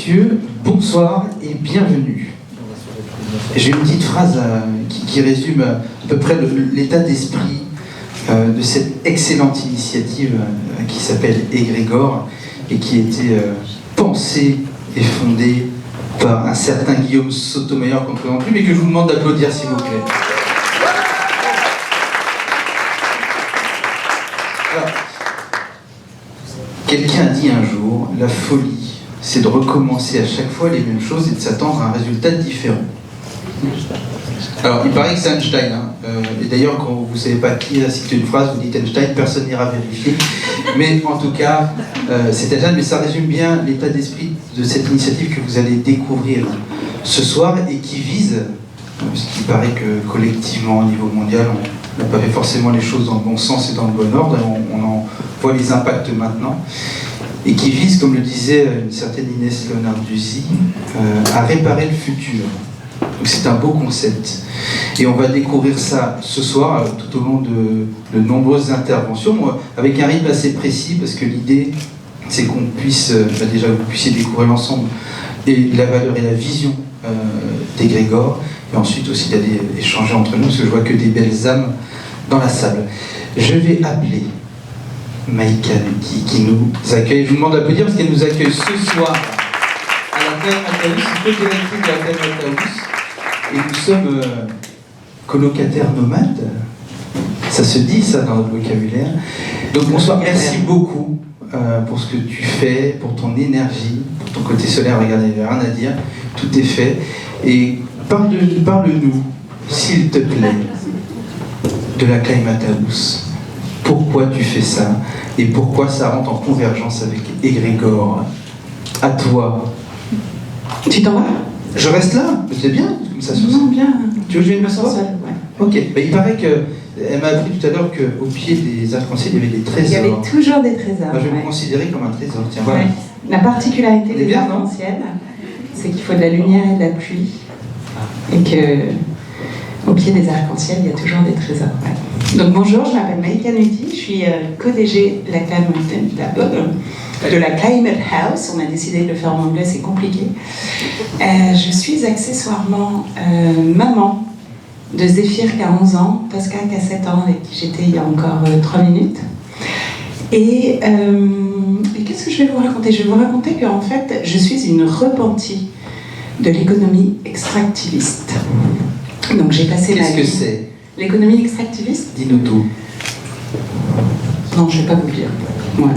messieurs, bonsoir et bienvenue. J'ai une petite phrase qui résume à peu près l'état d'esprit de cette excellente initiative qui s'appelle Égrégore et qui a été pensée et fondée par un certain Guillaume Sotomayor qu'on ne présente plus, mais que je vous demande d'applaudir s'il vous plaît. Alors, quelqu'un a dit un jour, la folie, c'est de recommencer à chaque fois les mêmes choses et de s'attendre à un résultat différent. Alors, il paraît que c'est Einstein, hein. Et d'ailleurs, quand vous ne savez pas qui a cité une phrase, vous dites Einstein, personne n'ira vérifier. Mais en tout cas, c'est Einstein, mais ça résume bien l'état d'esprit de cette initiative que vous allez découvrir ce soir et qui vise, parce qu'il paraît que collectivement, au niveau mondial, on n'a pas fait forcément les choses dans le bon sens et dans le bon ordre, et on en voit les impacts maintenant, et qui vise, comme le disait une certaine Inès Leonarduzzi, à réparer le futur. Donc c'est un beau concept. Et on va découvrir ça ce soir, tout au long de nombreuses interventions, avec un rythme assez précis, parce que l'idée, c'est qu'on puisse, déjà vous puissiez découvrir l'ensemble, et la valeur et la vision d'Égrégore, et ensuite aussi d'aller échanger entre nous, parce que je vois que des belles âmes dans la salle. Je vais appeler Maïka Nuti, qui nous accueille. Je vous demande d'applaudir parce qu'elle nous accueille ce soir à la Caille Mataous, co-directrice de la Caille Mataous. Et nous sommes colocataires nomades. Ça se dit, ça, dans notre vocabulaire. Donc bonsoir, merci beaucoup pour ce que tu fais, pour ton énergie, pour ton côté solaire. Regardez, il n'y a rien à dire. Tout est fait. Et parle-nous, s'il te plaît, de la Caille Mataous. Pourquoi tu fais ça? Et pourquoi ça rentre en convergence avec Égrégore? À toi. Tu t'en vas? Je reste là, c'est bien, comme ça se passe. Non, bien. Tu veux que je vienne m'asseoir? Ouais. Ok, bah, il paraît qu'elle m'a appris tout à l'heure qu'au pied des arcs-en-ciel, il y avait des trésors. Il y avait toujours des trésors. Moi, je vais me considérer comme un trésor, tiens, voilà. Ouais. La particularité des bien, non? arcs-en-ciel, c'est qu'il faut de la lumière et de la pluie. Et qu'au pied des arcs-en-ciel, il y a toujours des trésors. Ouais. Donc bonjour, je m'appelle Maïka Nuti, je suis co-DG de la Climate House. On a décidé de le faire en anglais, c'est compliqué. Je suis accessoirement maman de Zéphyr qui a 11 ans, Pascal qui a 7 ans, avec qui j'étais il y a encore 3 minutes. Et qu'est-ce que je vais vous raconter? Je vais vous raconter qu'en fait, je suis une repentie de l'économie extractiviste. Donc j'ai passé ma vie... Qu'est-ce que c'est? L'économie extractiviste? Dis-nous tout. Non, je ne vais pas vous le dire. Voilà.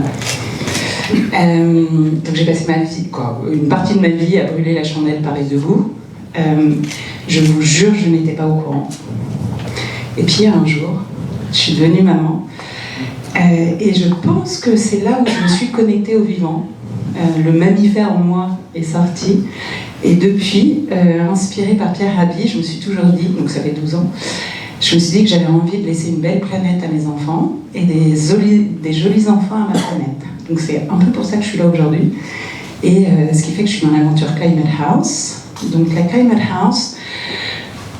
Donc j'ai passé ma vie, une partie de ma vie à brûler la chandelle pareil debout. Je vous jure, je n'étais pas au courant. Et puis un jour, je suis devenue maman. Et je pense que c'est là où je me suis connectée au vivant. Le mammifère en moi est sorti. Et depuis, inspirée par Pierre Rabhi, je me suis toujours dit, donc ça fait 12 ans, je me suis dit que j'avais envie de laisser une belle planète à mes enfants et des jolis enfants à ma planète. Donc c'est un peu pour ça que je suis là aujourd'hui. Et ce qui fait que je suis dans l'aventure Climate House. Donc la Climate House,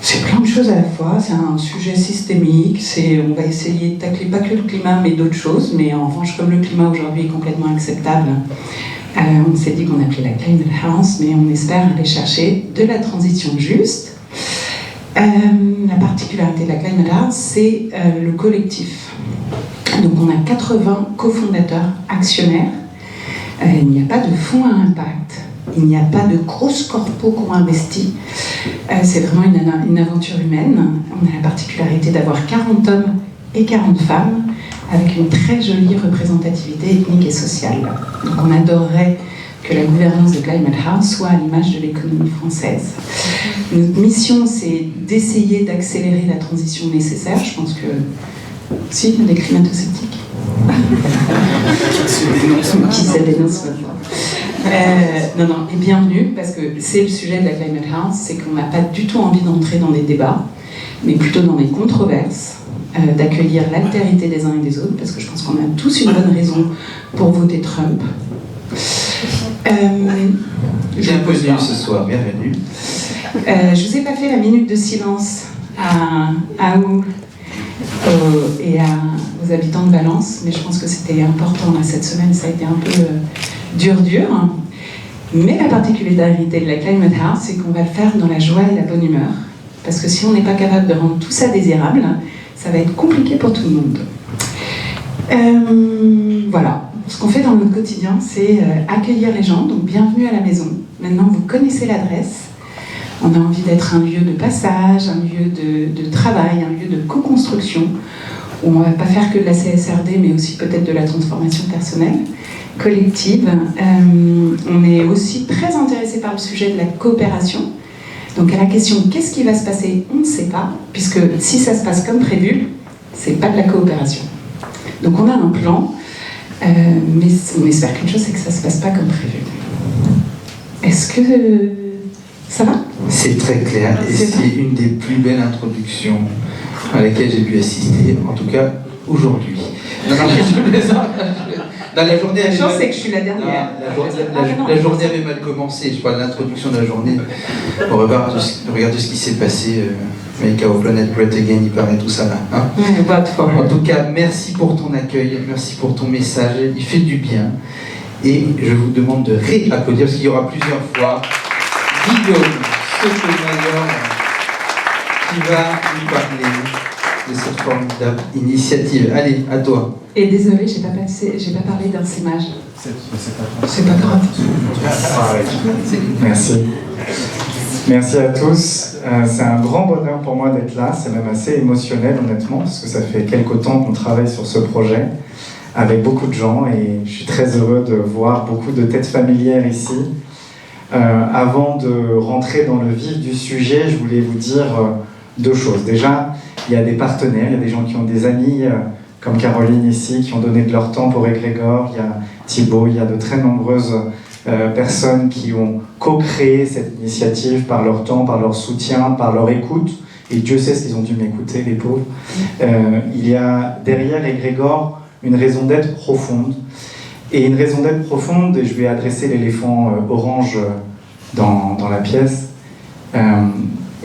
c'est plein de choses à la fois. C'est un sujet systémique. On va essayer de tacler pas que le climat, mais d'autres choses. Mais en revanche, comme le climat aujourd'hui est complètement acceptable, on s'est dit qu'on appelait la Climate House, mais on espère aller chercher de la transition juste. La particularité de la Climate House, c'est le collectif. Donc on a 80 cofondateurs actionnaires. Il n'y a pas de fonds à impact. Il n'y a pas de grosses corpos qui ont investi. C'est vraiment une aventure humaine. On a la particularité d'avoir 40 hommes et 40 femmes avec une très jolie représentativité ethnique et sociale. Donc on adorerait que la gouvernance de Climate House soit à l'image de l'économie française. Notre mission, c'est d'essayer d'accélérer la transition nécessaire. Je pense que... Si, il y a des climato-sceptiques. Qui se dénoncent maintenant. Non, et bienvenue, parce que c'est le sujet de la Climate House, c'est qu'on n'a pas du tout envie d'entrer dans des débats, mais plutôt dans des controverses, d'accueillir l'altérité des uns et des autres, parce que je pense qu'on a tous une bonne raison pour voter Trump. Bienvenue ce soir, bienvenue. Je vous ai pas fait la minute de silence à vous et aux habitants de Valence, mais je pense que c'était important là, cette semaine, ça a été un peu dur. Mais la particularité de la Climate House, c'est qu'on va le faire dans la joie et la bonne humeur. Parce que si on n'est pas capable de rendre tout ça désirable, ça va être compliqué pour tout le monde. Voilà. Ce qu'on fait dans notre quotidien, c'est accueillir les gens. Donc bienvenue à la maison. Maintenant, vous connaissez l'adresse. On a envie d'être un lieu de passage, un lieu de travail, un lieu de co-construction, où on ne va pas faire que de la CSRD, mais aussi peut-être de la transformation personnelle, collective. On est aussi très intéressé par le sujet de la coopération. Donc à la question « qu'est-ce qui va se passer ?» on ne sait pas, puisque si ça se passe comme prévu, c'est pas de la coopération. Donc on a un plan, mais on espère qu'une chose, c'est que ça se passe pas comme prévu. Est-ce que ça va ? C'est très clair et c'est une des plus belles introductions à laquelle j'ai pu assister, en tout cas aujourd'hui. Non, je plaisante. Dans la journée, la chance, c'est que je suis la dernière. La journée avait mal commencé. Je parle de l'introduction de la journée. On regarde ce qui s'est passé. Make Our Planet Great Again, il paraît tout ça là. Hein, en tout cas, merci pour ton accueil, merci pour ton message. Il fait du bien. Et je vous demande de réapplaudir parce qu'il y aura plusieurs fois Guillaume Sotomayor qui va nous parler de cette formidable initiative. Allez, à toi. Et désolé, j'ai pas parlé d'un sémage. C'est pas grave. Merci. Merci à tous. C'est un grand bonheur pour moi d'être là. C'est même assez émotionnel, honnêtement, parce que ça fait quelque temps qu'on travaille sur ce projet avec beaucoup de gens et je suis très heureux de voir beaucoup de têtes familières ici. Avant de rentrer dans le vif du sujet, je voulais vous dire deux choses. Déjà, il y a des partenaires, il y a des gens qui ont des amis, comme Caroline ici, qui ont donné de leur temps pour Égrégore. Il y a Thibaut, il y a de très nombreuses personnes qui ont co-créé cette initiative par leur temps, par leur soutien, par leur écoute. Et Dieu sait ce qu'ils ont dû m'écouter, les pauvres. Il y a derrière Égrégore une raison d'être profonde. Et une raison d'être profonde, et je vais adresser l'éléphant orange dans la pièce.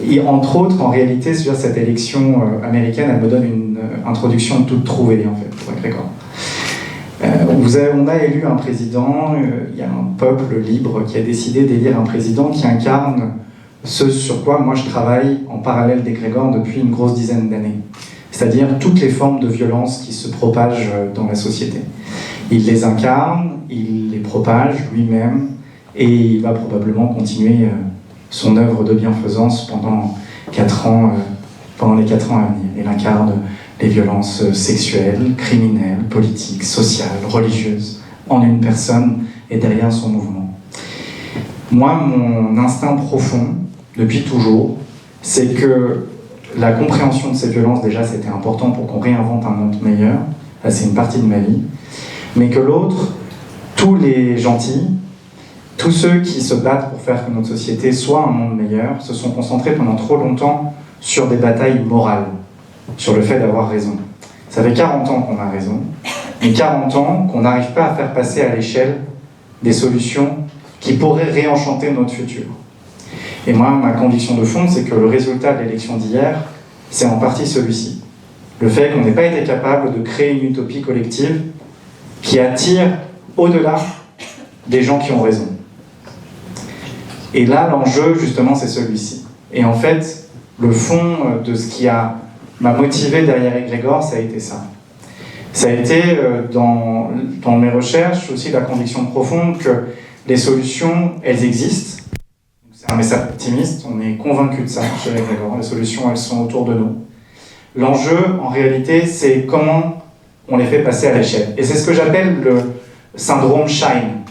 Et entre autres, en réalité, sur cette élection américaine, elle me donne une introduction toute trouvée, en fait, pour Égrégore. On a élu un président, il y a un peuple libre qui a décidé d'élire un président qui incarne ce sur quoi moi je travaille en parallèle d'Égrégore depuis une grosse dizaine d'années. C'est-à-dire toutes les formes de violence qui se propagent dans la société. Il les incarne, il les propage lui-même, et il va probablement continuer son œuvre de bienfaisance pendant les 4 ans à venir. Il incarne les violences sexuelles, criminelles, politiques, sociales, religieuses, en une personne et derrière son mouvement. Moi, mon instinct profond, depuis toujours, c'est que la compréhension de ces violences, déjà, c'était important pour qu'on réinvente un monde meilleur. Là, c'est une partie de ma vie. Mais que l'autre, tous les gentils, tous ceux qui se battent pour faire que notre société soit un monde meilleur, se sont concentrés pendant trop longtemps sur des batailles morales, sur le fait d'avoir raison. Ça fait 40 ans qu'on a raison, mais 40 ans qu'on n'arrive pas à faire passer à l'échelle des solutions qui pourraient réenchanter notre futur. Et moi, ma conviction de fond, c'est que le résultat de l'élection d'hier, c'est en partie celui-ci. Le fait qu'on n'ait pas été capable de créer une utopie collective qui attire au-delà des gens qui ont raison. Et là, l'enjeu, justement, c'est celui-ci. Et en fait, le fond de ce qui m'a motivé derrière Égrégore, ça a été ça. Ça a été, dans mes recherches, aussi la conviction profonde que les solutions, elles existent. C'est un message optimiste, on est convaincu de ça chez Égrégore. Les solutions, elles sont autour de nous. L'enjeu, en réalité, c'est comment on les fait passer à l'échelle. Et c'est ce que j'appelle le syndrome Shine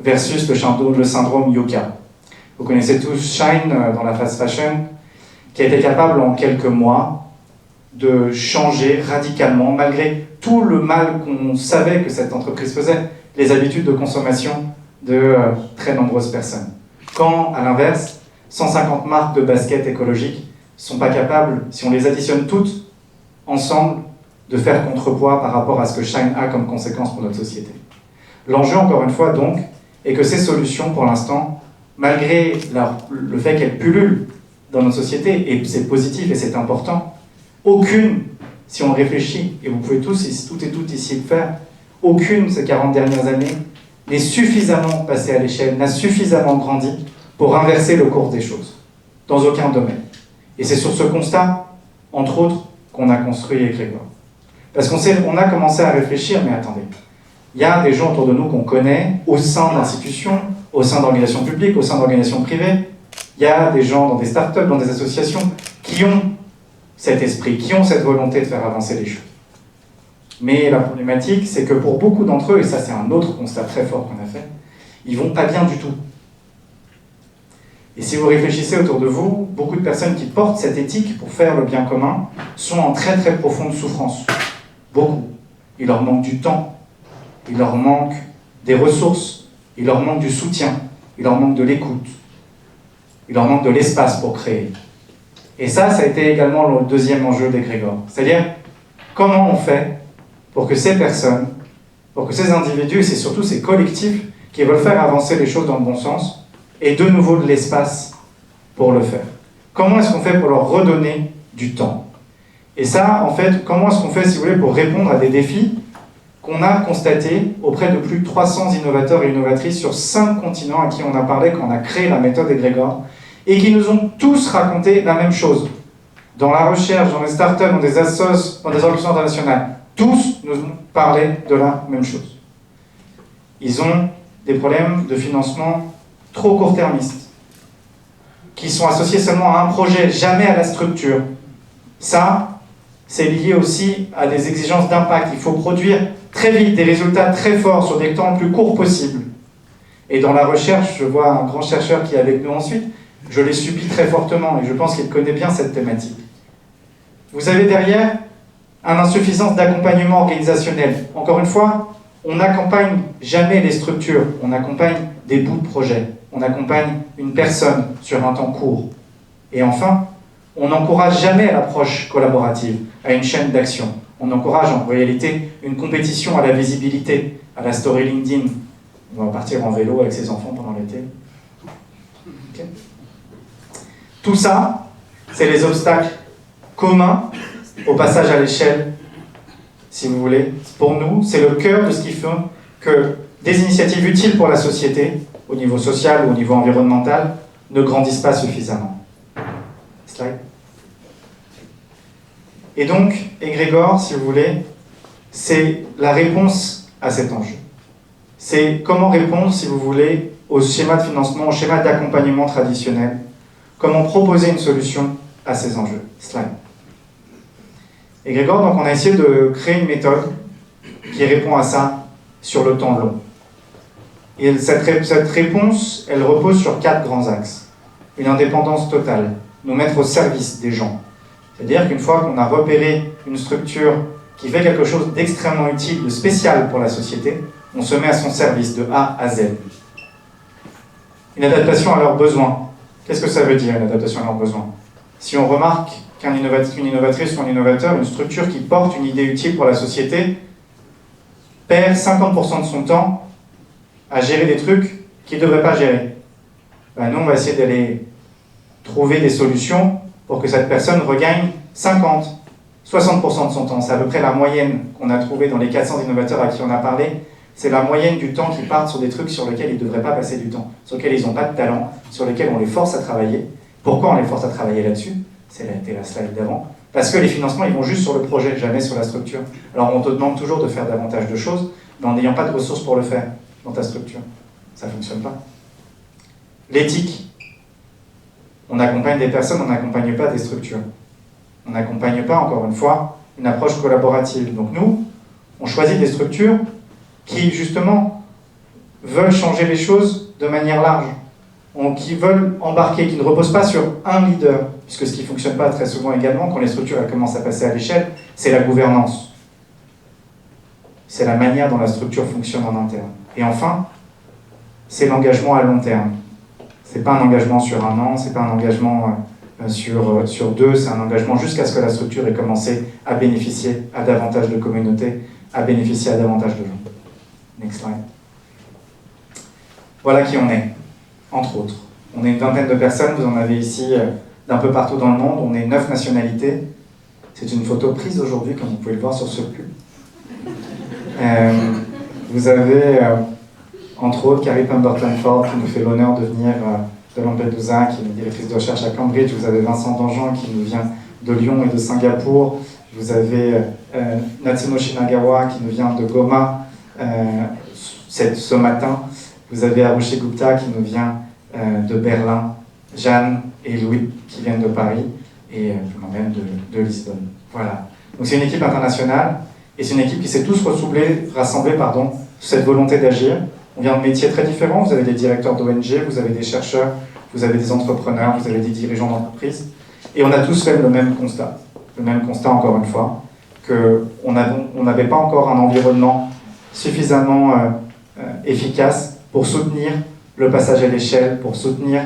versus le syndrome Yucca. Vous connaissez tous Shine dans la fast fashion, qui a été capable en quelques mois de changer radicalement, malgré tout le mal qu'on savait que cette entreprise faisait, les habitudes de consommation de très nombreuses personnes. Quand, à l'inverse, 150 marques de baskets écologiques ne sont pas capables, si on les additionne toutes ensemble, de faire contrepoids par rapport à ce que Shine a comme conséquence pour notre société. L'enjeu, encore une fois, donc, est que ces solutions, pour l'instant, malgré le fait qu'elles pullulent dans notre société, et c'est positif et c'est important, aucune, si on réfléchit, et vous pouvez toutes et toutes ici le faire, aucune, ces 40 dernières années, n'est suffisamment passé à l'échelle, n'a suffisamment grandi pour inverser le cours des choses, dans aucun domaine. Et c'est sur ce constat, entre autres, qu'on a construit Egregore. Parce qu'on a commencé à réfléchir, mais attendez, il y a des gens autour de nous qu'on connaît, au sein d'institutions, au sein d'organisations publiques, au sein d'organisations privées. Il y a des gens dans des startups, dans des associations, qui ont cet esprit, qui ont cette volonté de faire avancer les choses. Mais la problématique, c'est que pour beaucoup d'entre eux, et ça c'est un autre constat très fort qu'on a fait, ils vont pas bien du tout. Et si vous réfléchissez autour de vous, beaucoup de personnes qui portent cette éthique pour faire le bien commun sont en très très profonde souffrance. Beaucoup. Il leur manque du temps, il leur manque des ressources, il leur manque du soutien, il leur manque de l'écoute, il leur manque de l'espace pour créer. Et ça a été également le deuxième enjeu d'Egregore. C'est-à-dire, comment on fait pour que ces personnes, pour que ces individus, et c'est surtout ces collectifs qui veulent faire avancer les choses dans le bon sens, aient de nouveau de l'espace pour le faire. Comment est-ce qu'on fait pour leur redonner du temps? Et ça, en fait, comment est-ce qu'on fait, si vous voulez, pour répondre à des défis qu'on a constatés auprès de plus de 300 innovateurs et innovatrices sur 5 continents à qui on a parlé quand on a créé la méthode Egregore, et qui nous ont tous raconté la même chose. Dans la recherche, dans les startups, dans des assos, dans des organisations internationales, tous nous ont parlé de la même chose. Ils ont des problèmes de financement trop court-termistes, qui sont associés seulement à un projet, jamais à la structure. Ça, c'est lié aussi à des exigences d'impact. Il faut produire très vite des résultats très forts sur des temps le plus courts possible. Et dans la recherche, je vois un grand chercheur qui est avec nous ensuite, je l'ai subi très fortement et je pense qu'il connaît bien cette thématique. Vous avez derrière une insuffisance d'accompagnement organisationnel. Encore une fois, on n'accompagne jamais les structures, on accompagne des bouts de projet, on accompagne une personne sur un temps court. Et enfin, on n'encourage jamais l'approche collaborative, à une chaîne d'action. On encourage en réalité une compétition à la visibilité, à la story LinkedIn. On va partir en vélo avec ses enfants pendant l'été. Okay. Tout ça, c'est les obstacles communs au passage à l'échelle, si vous voulez. Pour nous, c'est le cœur de ce qui fait que des initiatives utiles pour la société, au niveau social ou au niveau environnemental, ne grandissent pas suffisamment. Slide. Et donc, Egregore, si vous voulez, c'est la réponse à cet enjeu. C'est comment répondre, si vous voulez, au schéma de financement, au schéma d'accompagnement traditionnel, comment proposer une solution à ces enjeux. Slide. Egregore, donc on a essayé de créer une méthode qui répond à ça sur le temps long. Et cette réponse, elle repose sur 4 grands axes. Une indépendance totale, nous mettre au service des gens. C'est-à-dire qu'une fois qu'on a repéré une structure qui fait quelque chose d'extrêmement utile, de spécial pour la société, on se met à son service de A à Z. Une adaptation à leurs besoins. Qu'est-ce que ça veut dire, une adaptation à leurs besoins? Si on remarque qu'une innovatrice ou un innovateur, une structure qui porte une idée utile pour la société, perd 50% de son temps à gérer des trucs qu'il ne devrait pas gérer, ben nous, on va essayer d'aller trouver des solutions pour que cette personne regagne 50, 60% de son temps. C'est à peu près la moyenne qu'on a trouvée dans les 400 innovateurs à qui on a parlé. C'est la moyenne du temps qu'ils partent sur des trucs sur lesquels ils ne devraient pas passer du temps, sur lesquels ils n'ont pas de talent, sur lesquels on les force à travailler. Pourquoi on les force à travailler là-dessus? C'était la slide d'avant. Parce que les financements, ils vont juste sur le projet, jamais sur la structure. Alors on te demande toujours de faire davantage de choses, mais en n'ayant pas de ressources pour le faire dans ta structure. Ça ne fonctionne pas. L'éthique. On accompagne des personnes, on n'accompagne pas des structures. On n'accompagne pas, encore une fois, une approche collaborative. Donc nous, on choisit des structures qui, justement, veulent changer les choses de manière large, qui veulent embarquer, qui ne reposent pas sur un leader, puisque ce qui ne fonctionne pas très souvent également, quand les structures elles commencent à passer à l'échelle, c'est la gouvernance. C'est la manière dont la structure fonctionne en interne. Et enfin, c'est l'engagement à long terme. Ce n'est pas un engagement sur un an, ce n'est pas un engagement sur 2, c'est un engagement jusqu'à ce que la structure ait commencé à bénéficier à davantage de communautés, à bénéficier à davantage de gens. Next slide. Voilà qui on est, entre autres. On est une vingtaine de personnes, vous en avez ici d'un peu partout dans le monde, on est 9 nationalités. C'est une photo prise aujourd'hui, comme vous pouvez le voir sur ce pub. Vous avez entre autres Carrie Pemberton-Ford qui nous fait l'honneur de venir de Lampedusa, qui est une directrice de recherche à Cambridge. Vous avez Vincent Dangean qui nous vient de Lyon et de Singapour. Vous avez Natsuno Shinagawa qui nous vient de Goma ce matin. Vous avez Arushi Gupta qui nous vient de Berlin. Jeanne et Louis qui viennent de Paris. Et moi-même de Lisbonne. Voilà. Donc c'est une équipe internationale et c'est une équipe qui s'est tous rassemblés sur cette volonté d'agir. On vient de métiers très différents. Vous avez des directeurs d'ONG, vous avez des chercheurs, vous avez des entrepreneurs, vous avez des dirigeants d'entreprise. Et on a tous fait le même constat. Le même constat, encore une fois, qu'on n'avait pas encore un environnement suffisamment efficace pour soutenir le passage à l'échelle, pour soutenir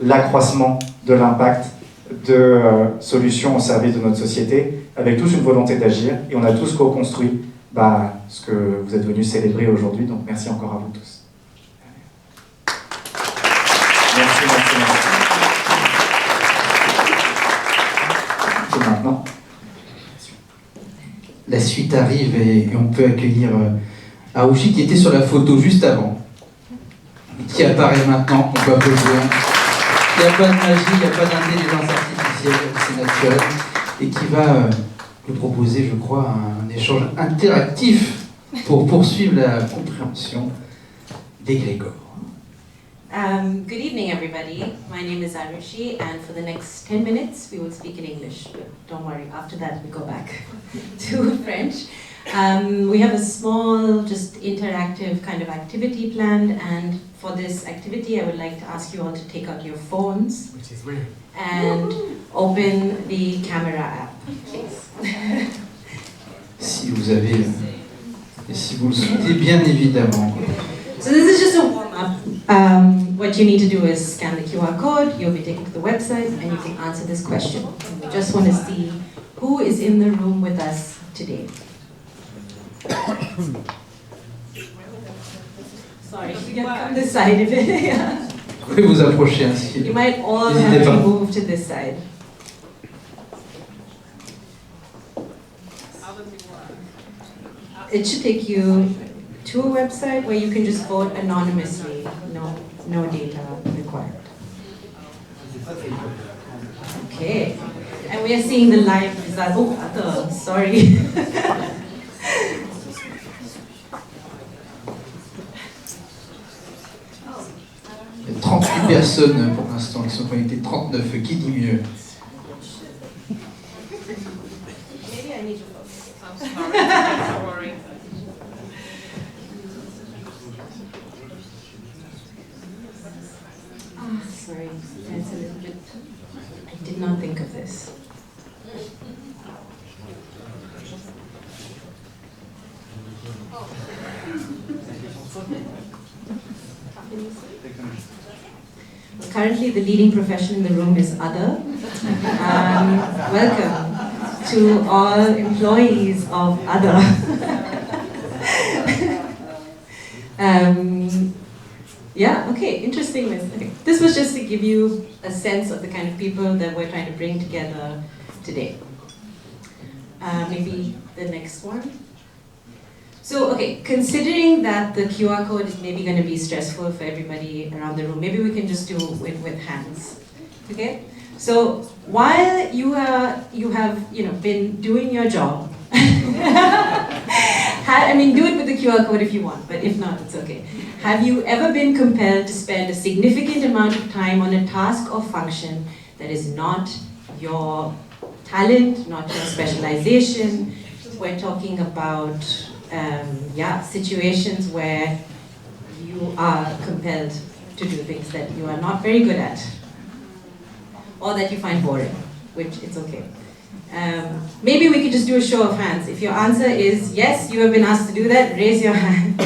l'accroissement de l'impact de solutions au service de notre société, avec tous une volonté d'agir, et on a tous co-construit ce que vous êtes venus célébrer aujourd'hui, donc merci encore à vous tous. Merci. Et maintenant, la suite arrive et on peut accueillir Arushi qui était sur la photo juste avant, qui apparaît maintenant, on peut applaudir. Il n'y a pas de magie, il n'y a pas d'intelligence artificielle, c'est naturel, et qui va nous proposer, je crois, un échange interactif pour poursuivre la compréhension d'égrégore. Good evening, everybody. My name is Arushi, and for the next 10 minutes, we will speak in English. But don't worry, after that, we go back to French. We have a small, just interactive kind of activity planned, and for this activity, I would like to ask you all to take out your phones, which is weird, and open the camera app, please. Si vous avez, et si vous le souhaitez, bien évidemment. So this is just a warm-up. What you need to do is scan the QR code, you'll be taken to the website, and you can answer this question. And we just want to see who is in the room with us today. Sorry, you can come this side if it, yeah. Vous pouvez vous approcher ainsi. You might all have to move to this side. It should take you to a website where you can just vote anonymously, no data required. Okay, and we are seeing the live results. Oh, sorry. Il y a 38 personnes pour l'instant qui sont connectées, 39, qui dit mieux? Maybe I need to focus. I'm sorry. Sorry, that's a little bit. I did not think of this. Currently, the leading profession in the room is other. Welcome to all employees of other. Yeah, okay, interesting. Okay. This was just to give you a sense of the kind of people that we're trying to bring together today. Maybe the next one. So, okay, considering that the QR code is maybe going to be stressful for everybody around the room, maybe we can just do it with hands, okay? So, while you have been doing your job, I mean, do it with the QR code if you want, but if not, it's okay. Have you ever been compelled to spend a significant amount of time on a task or function that is not your talent, not your specialization? We're talking about situations where you are compelled to do things that you are not very good at, or that you find boring, which it's okay. Maybe we could just do a show of hands. If your answer is yes, you have been asked to do that, raise your hand.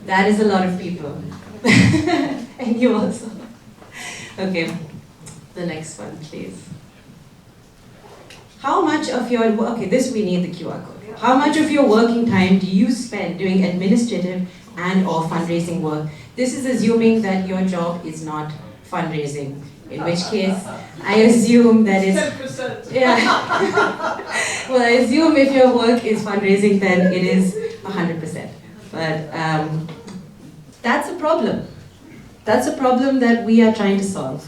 That is a lot of people. And you also. Okay, the next one, please. How much of your, okay, this we need the QR code. How much of your working time do you spend doing administrative and or fundraising work? This is assuming that your job is not fundraising, in which case I assume that is 10%. Yeah. Well, I assume if your work is fundraising, then it is 100%. But that's a problem. That's a problem that we are trying to solve.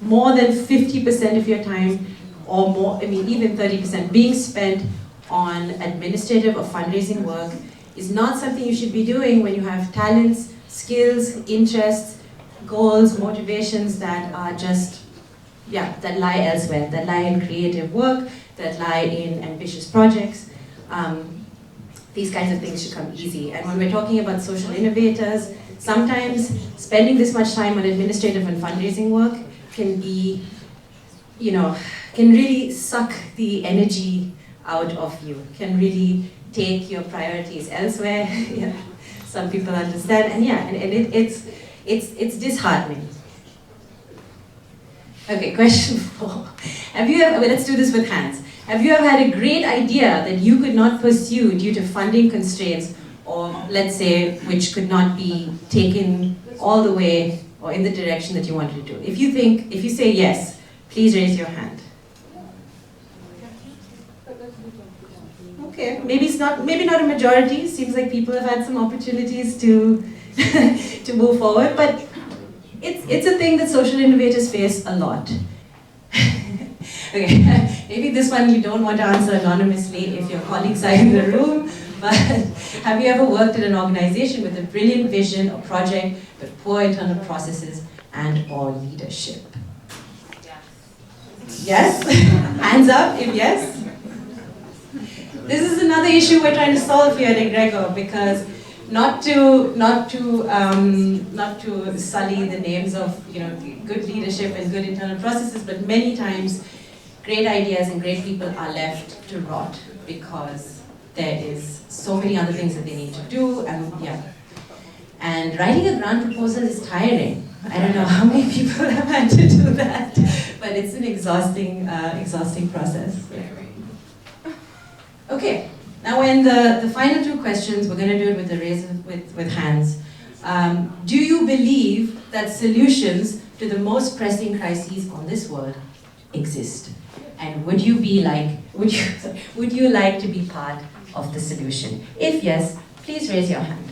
More than 50% of your time, or more, I mean even 30%, being spent on administrative or fundraising work is not something you should be doing when you have talents, skills, interests, goals, motivations that are just, that lie elsewhere, that lie in creative work, that lie in ambitious projects. These kinds of things should come easy. And when we're talking about social innovators, sometimes spending this much time on administrative and fundraising work can be, can really suck the energy out of you, can really take your priorities elsewhere. Yeah. Some people understand, and it's disheartening. Okay, question 4. Have you ever, let's do this with hands. Have you ever had a great idea that you could not pursue due to funding constraints, or let's say, which could not be taken all the way or in the direction that you wanted to do? If you say yes, please raise your hand. Okay, maybe not a majority. Seems like people have had some opportunities to to move forward, but it's a thing that social innovators face a lot. Okay, maybe this one you don't want to answer anonymously if your colleagues are in the room, but have you ever worked in an organization with a brilliant vision or project but poor internal processes and or leadership? Yes? Hands up if yes. This is another issue we're trying to solve here at Egregor, because not to sully the names of good leadership and good internal processes, but many times great ideas and great people are left to rot because there is so many other things that they need to do, and writing a grant proposal is tiring. I don't know how many people have had to do that, but it's an exhausting process. Okay, now in the final 2 questions, we're going to do it with the raise with hands. Do you believe that solutions to the most pressing crises on this world exist? And would you like to be part of the solution? If yes, please raise your hand.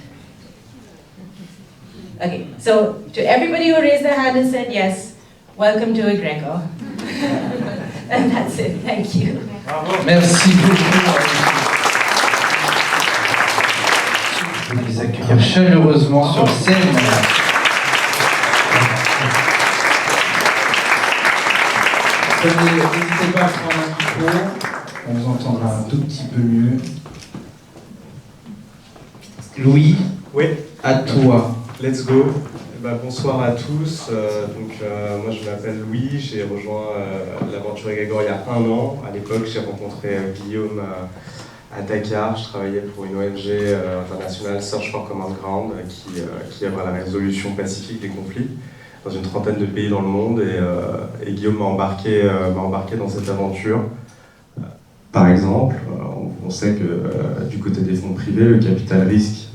Okay, so to everybody who raised their hand and said yes, welcome to Egregor. And that's it, thank you. Merci beaucoup. Je vais les accueillir chaleureusement sur scène. N'hésitez pas à prendre un micro, on vous entendra un tout petit peu mieux. Louis, oui. À toi. Let's go. Bonsoir à tous. Moi je m'appelle Louis, j'ai rejoint l'aventure Egregor il y a 1 an. À l'époque j'ai rencontré Guillaume à Dakar. Je travaillais pour une ONG internationale, Search for Common Ground, qui œuvre à la résolution pacifique des conflits dans une 30aine de pays dans le monde, et Guillaume m'a embarqué dans cette aventure. Par exemple, on sait que du côté des fonds privés, le capital risque,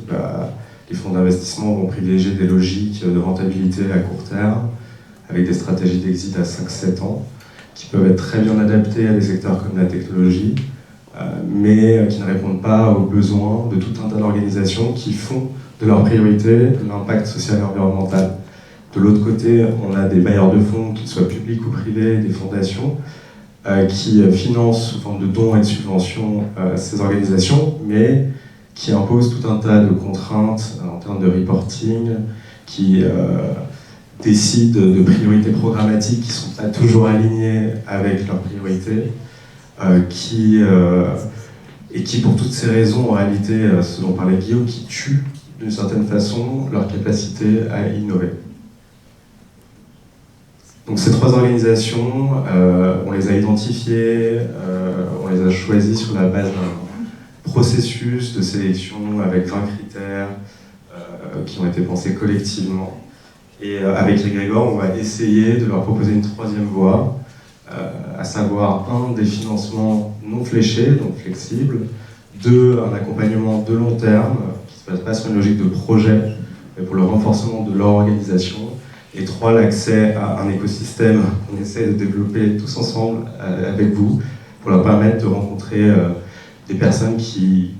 les fonds d'investissement vont privilégier des logiques de rentabilité à court terme, avec des stratégies d'exit à 5-7 ans, qui peuvent être très bien adaptées à des secteurs comme la technologie, mais qui ne répondent pas aux besoins de tout un tas d'organisations qui font de leur priorité l'impact social et environnemental. De l'autre côté, on a des bailleurs de fonds, qu'ils soient publics ou privés, des fondations, qui financent sous forme de dons et de subventions ces organisations, mais qui imposent tout un tas de contraintes en termes de reporting, qui décident de priorités programmatiques qui ne sont pas toujours alignées avec leurs priorités, et qui, pour toutes ces raisons, en réalité, ce dont parlait Guillaume, qui tuent d'une certaine façon leur capacité à innover. Donc ces 3 organisations, on les a identifiées, on les a choisies sur la base d'un processus de sélection avec 20 critères qui ont été pensés collectivement. Et avec Egregor, on va essayer de leur proposer une 3e voie, à savoir 1, des financements non fléchés, donc flexibles, 2, un accompagnement de long terme, qui ne se base pas sur une logique de projet, mais pour le renforcement de leur organisation, et 3, l'accès à un écosystème qu'on essaie de développer tous ensemble avec vous, pour leur permettre de rencontrer des personnes qui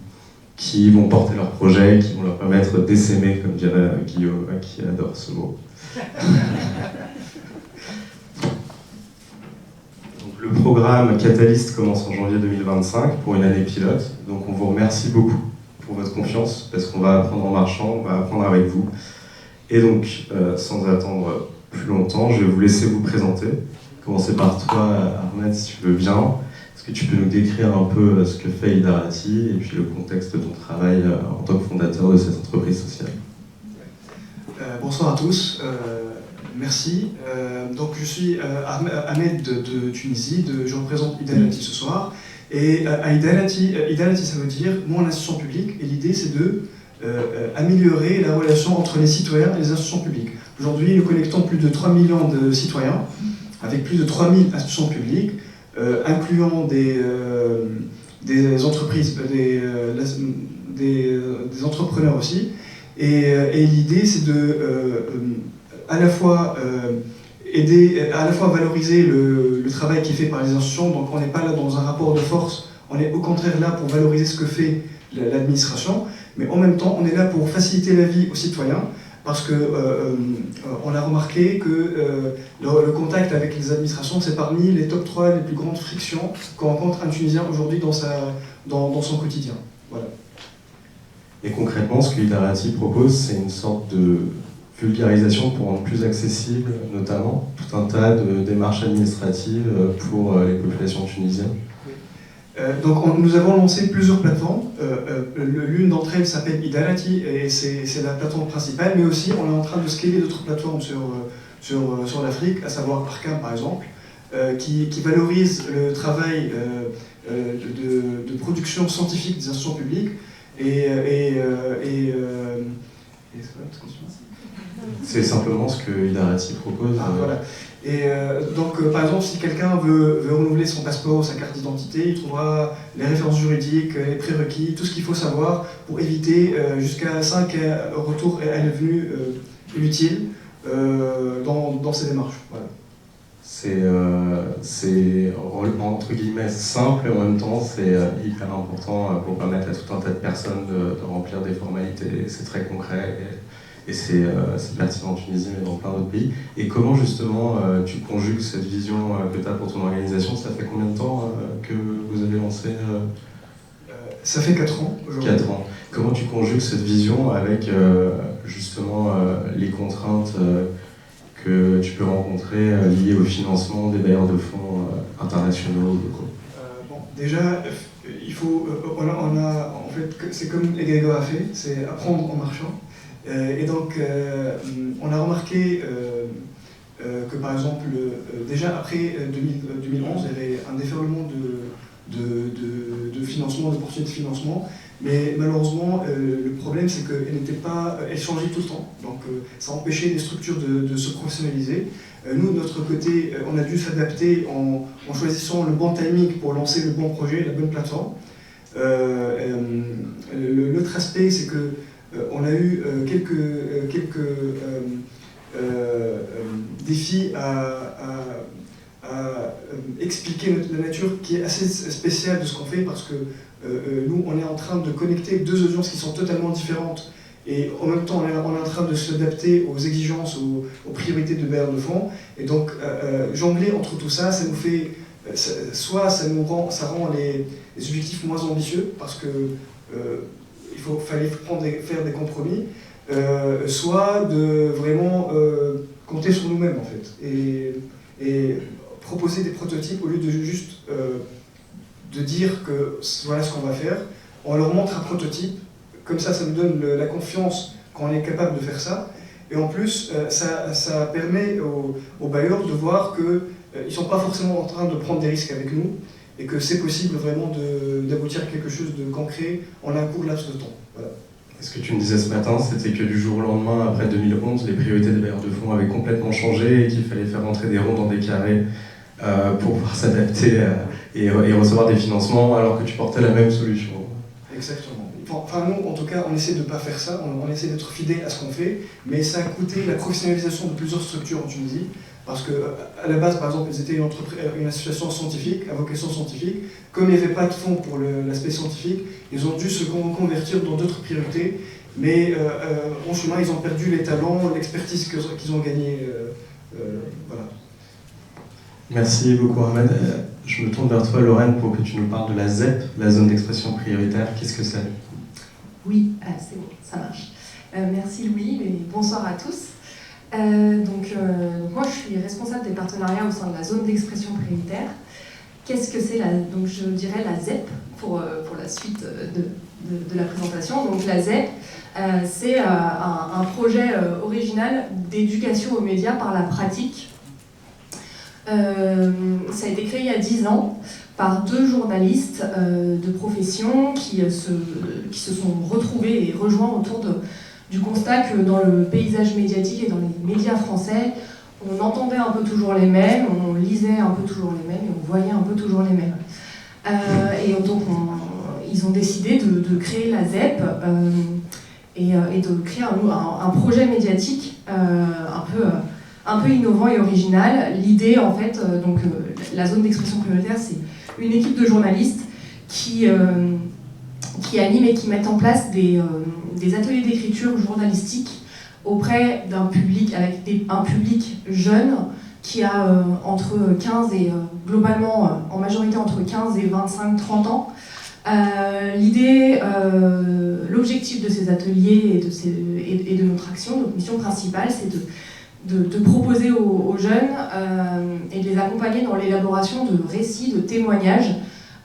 qui vont porter leur projet, qui vont leur permettre d'essaimer, comme dirait Guillaume, qui adore ce mot. Donc, le programme Catalyst commence en janvier 2025 pour une année pilote. Donc on vous remercie beaucoup pour votre confiance, parce qu'on va apprendre en marchant, on va apprendre avec vous. Et donc, sans attendre plus longtemps, je vais vous laisser vous présenter. Commencer par toi, Ahmed, si tu veux bien. Est-ce que tu peux nous décrire un peu ce que fait Idarati et puis le contexte de ton travail en tant que fondateur de cette entreprise sociale? Bonsoir à tous, merci. Donc je suis Ahmed de Tunisie, je représente Idarati ce soir. Et à Idarati, ça veut dire mon institution publique, et l'idée c'est de améliorer la relation entre les citoyens et les institutions publiques. Aujourd'hui, nous connectons plus de 3 millions de citoyens, avec plus de 3000 institutions publiques, incluant des entreprises, des entrepreneurs aussi. Et l'idée, c'est de à la fois valoriser le travail qui est fait par les institutions. Donc on n'est pas là dans un rapport de force, on est au contraire là pour valoriser ce que fait l'administration, mais en même temps on est là pour faciliter la vie aux citoyens, parce que on a remarqué que le contact avec les administrations, c'est parmi les top 3 les plus grandes frictions qu'on rencontre un Tunisien aujourd'hui dans son quotidien. Voilà. Et concrètement, ce que Idarati propose, c'est une sorte de vulgarisation pour rendre plus accessible, notamment, tout un tas de démarches administratives pour les populations tunisiennes. Donc nous avons lancé plusieurs plateformes. L'une d'entre elles s'appelle Idarati et c'est la plateforme principale, mais aussi on est en train de scaler d'autres plateformes sur l'Afrique, à savoir Arcam par exemple, qui valorise le travail de production scientifique des institutions publiques. C'est simplement ce que Idarati propose. Voilà. Et donc, par exemple, si quelqu'un veut renouveler son passeport, sa carte d'identité, il trouvera les références juridiques, les prérequis, tout ce qu'il faut savoir pour éviter jusqu'à 5 retours à la venue inutiles dans ces démarches. Voilà. C'est entre guillemets simple et en même temps c'est hyper important pour permettre à tout un tas de personnes de remplir des formalités. C'est très concret et c'est pertinent en Tunisie mais dans plein d'autres pays. Et comment justement tu conjugues cette vision que tu as pour ton organisation? Ça fait combien de temps que vous avez lancé Ça fait 4 ans aujourd'hui. 4 ans. Comment tu conjugues cette vision avec justement les contraintes que tu peux rencontrer liées au financement des bailleurs de fonds internationaux ou locaux? Déjà, il faut, en fait, c'est comme Egregor a fait, c'est apprendre en marchant. Et donc, on a remarqué que par exemple, déjà après 2011, il y avait un déferlement de financement, d'opportunités de financement. Mais malheureusement, le problème, c'est qu'elle changeait tout le temps. Donc, ça empêchait les structures de se professionnaliser. Nous, de notre côté, on a dû s'adapter en choisissant le bon timing pour lancer le bon projet, la bonne plateforme. L'autre aspect, c'est que on a eu quelques défis à expliquer la nature qui est assez spéciale de ce qu'on fait, parce que nous, on est en train de connecter deux audiences qui sont totalement différentes, et en même temps, on est en train de s'adapter aux exigences, aux priorités de bailleurs de fonds. Et donc, jongler entre tout ça, ça nous fait, soit ça rend les objectifs moins ambitieux, parce que fallait faire des compromis, soit de vraiment compter sur nous-mêmes, en fait, et proposer des prototypes au lieu de juste de dire que voilà ce qu'on va faire. On leur montre un prototype, comme ça nous donne la confiance qu'on est capable de faire ça, et en plus ça permet aux bailleurs de voir qu'ils ne sont pas forcément en train de prendre des risques avec nous, et que c'est possible vraiment d'aboutir à quelque chose de concret en un court laps de temps. Voilà. Ce que tu me disais ce matin, c'était que du jour au lendemain, après 2011, les priorités des bailleurs de fonds avaient complètement changé et qu'il fallait faire rentrer des ronds dans des carrés pour pouvoir s'adapter et recevoir des financements, alors que tu portais la même solution. Exactement. Enfin, nous, en tout cas, on essaie de ne pas faire ça, on essaie d'être fidèle à ce qu'on fait, mais ça a coûté la professionnalisation de plusieurs structures en Tunisie, parce qu'à la base, par exemple, ils étaient une association scientifique, à vocation scientifique. Comme il n'y avait pas de fonds pour l'aspect scientifique, ils ont dû se convertir dans d'autres priorités, mais en chemin, ils ont perdu les talents, l'expertise qu'ils ont gagnée. Voilà. Merci beaucoup Ahmed. Je me tourne vers toi Lorraine pour que tu nous parles de la ZEP, la zone d'expression prioritaire. Qu'est-ce que c'est? Oui, c'est bon, ça marche. Merci Louis et bonsoir à tous. Donc moi je suis responsable des partenariats au sein de la zone d'expression prioritaire. Qu'est-ce que c'est donc je dirais la ZEP pour la suite de la présentation. Donc la ZEP, c'est un projet original d'éducation aux médias par la pratique. Ça a été créé il y a 10 ans par 2 journalistes de profession qui se sont retrouvés et rejoints autour du constat que dans le paysage médiatique et dans les médias français, on entendait un peu toujours les mêmes, on lisait un peu toujours les mêmes et on voyait un peu toujours les mêmes. Et donc ils ont décidé de créer la ZEP et de créer un projet médiatique un peu innovant et original. L'idée, en fait, la zone d'expression prioritaire, c'est une équipe de journalistes qui animent et qui mettent en place des ateliers d'écriture journalistique auprès d'un public, avec un public jeune qui a entre 15 et, globalement, en majorité entre 15 et 25-30 ans. L'objectif de ces ateliers et de notre action, notre mission principale, c'est de proposer aux jeunes et de les accompagner dans l'élaboration de récits, de témoignages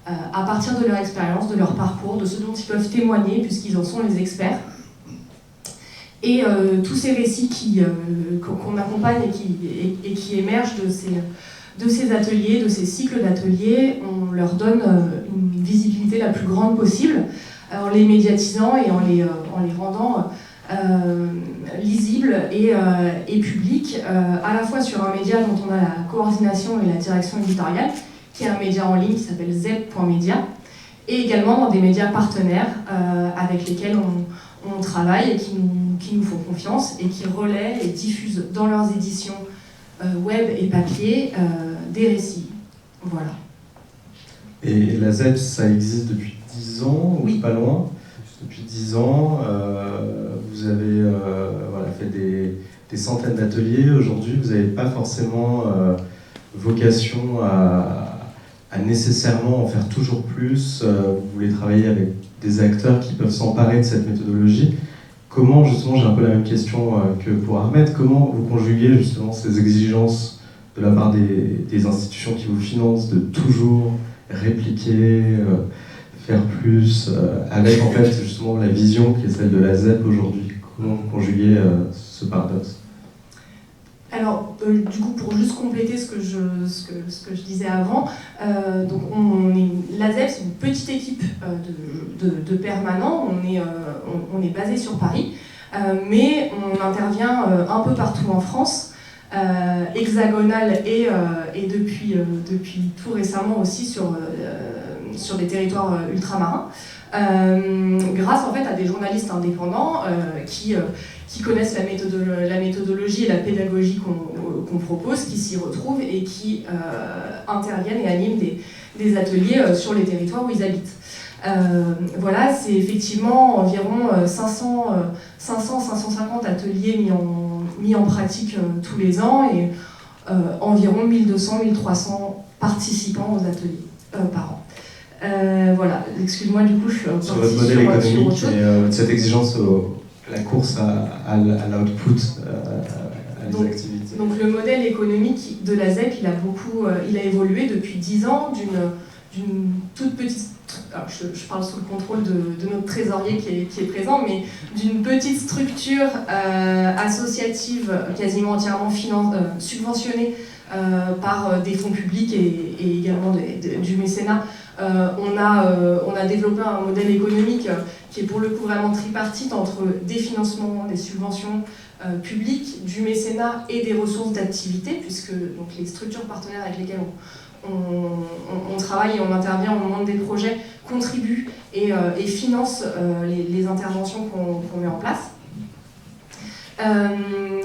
à partir de leur expérience, de leur parcours, de ce dont ils peuvent témoigner puisqu'ils en sont les experts. Et tous ces récits qu'on accompagne et qui émergent de ces ateliers, de ces cycles d'ateliers, on leur donne une visibilité la plus grande possible en les médiatisant et en les rendant lisible et public, à la fois sur un média dont on a la coordination et la direction éditoriale, qui est un média en ligne qui s'appelle zep.media, et également dans des médias partenaires avec lesquels on travaille et qui nous font confiance et qui relaient et diffusent dans leurs éditions web et papier des récits. Voilà. Et la ZEP, ça existe depuis 10 ans, oui. Ou pas loin. Depuis 10 ans, vous avez fait des centaines d'ateliers. Aujourd'hui, vous n'avez pas forcément vocation à nécessairement en faire toujours plus. Vous voulez travailler avec des acteurs qui peuvent s'emparer de cette méthodologie. Comment, justement, j'ai un peu la même question que pour Ahmed, comment vous conjuguez justement ces exigences de la part des institutions qui vous financent de toujours répliquer, faire plus, avec en fait justement la vision qui est celle de la ZEP aujourd'hui? Comment vous conjuguez ce paradoxe? Alors, du coup, pour juste compléter ce que je disais avant, donc la ZEP, c'est une petite équipe de permanents. On est basé sur Paris, mais on intervient un peu partout en France, hexagonale et depuis tout récemment aussi sur des territoires ultramarins, grâce en fait à des journalistes indépendants qui connaissent la méthodologie et la pédagogie qu'on propose, qui s'y retrouvent et qui interviennent et animent des ateliers sur les territoires où ils habitent. Voilà, c'est effectivement environ 500-550 ateliers mis en pratique tous les ans et environ 1200-1300 participants aux ateliers par an. Voilà, excuse-moi, du coup, je suis sur votre modèle économique et cette exigence, la course à l'output, à les activités. Donc le modèle économique de la ZEP, il a évolué depuis 10 ans d'une toute petite, alors je parle sous le contrôle de notre trésorier qui est présent, mais d'une petite structure associative quasiment entièrement subventionnée par des fonds publics et également du mécénat. On a développé un modèle économique qui est pour le coup vraiment tripartite entre des financements, des subventions publiques, du mécénat et des ressources d'activité, puisque donc, les structures partenaires avec lesquelles on travaille et on intervient au moment des projets, contribue et finance les interventions qu'on met en place.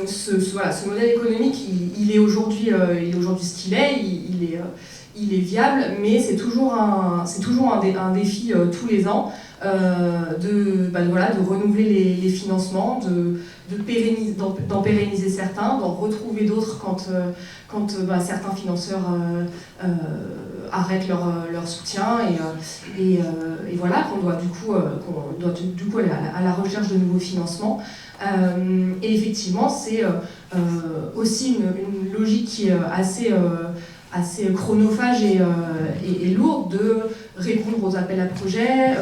Ce modèle économique, il est aujourd'hui ce qu'il est, il est viable, mais c'est toujours un défi tous les ans de renouveler les financements, d'en pérenniser certains, d'en retrouver d'autres quand certains financeurs arrêtent leur soutien et voilà, qu'on doit du coup aller à la recherche de nouveaux financements. Et effectivement, c'est aussi une logique qui est assez chronophage et lourde de répondre aux appels à projets,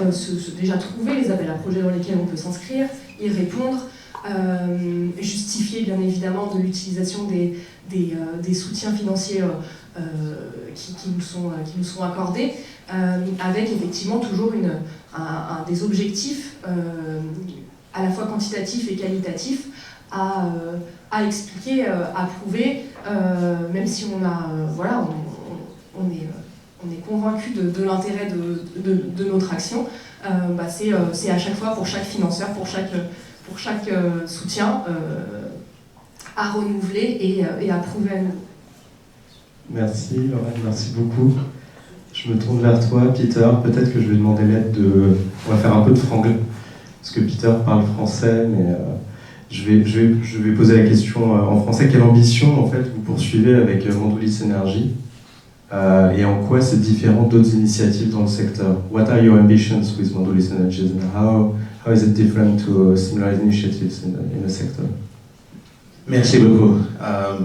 déjà trouver les appels à projets dans lesquels on peut s'inscrire, y répondre, justifier bien évidemment de l'utilisation des soutiens financiers qui nous sont accordés, avec effectivement toujours des objectifs à la fois quantitatifs et qualitatifs à expliquer, à prouver, même si on est convaincu de l'intérêt de notre action, c'est à chaque fois pour chaque financeur, pour chaque soutien à renouveler et à prouver à nouveau. Merci Lorraine, merci beaucoup. Je me tourne vers toi, Peter. Peut-être que je vais demander l'aide on va faire un peu de franglais, parce que Peter parle français, mais je vais poser la question en français. Quelle ambition en fait vous poursuivez avec Mondolis Energy et en quoi c'est différent d'autres initiatives dans le secteur? What are your ambitions with Mondolis Energy and how is it different to similar initiatives in the sector? Merci beaucoup.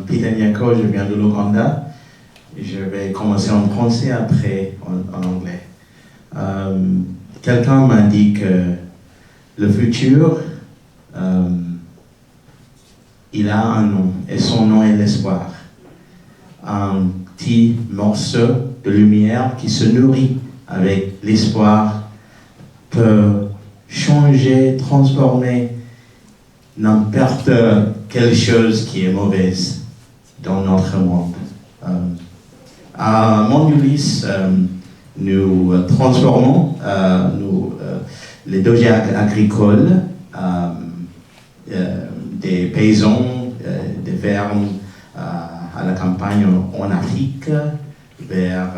Peter Nyako, je viens de l'Ouganda. Je vais commencer en français, après en anglais. Quelqu'un m'a dit que le futur, il a un nom, et son nom est l'espoir. Un petit morceau de lumière qui se nourrit avec l'espoir peut changer, transformer n'importe quelle chose qui est mauvaise dans notre monde. À Mondolis, nous transformons les dojets agricoles des paysans, des fermes à la campagne en Afrique vers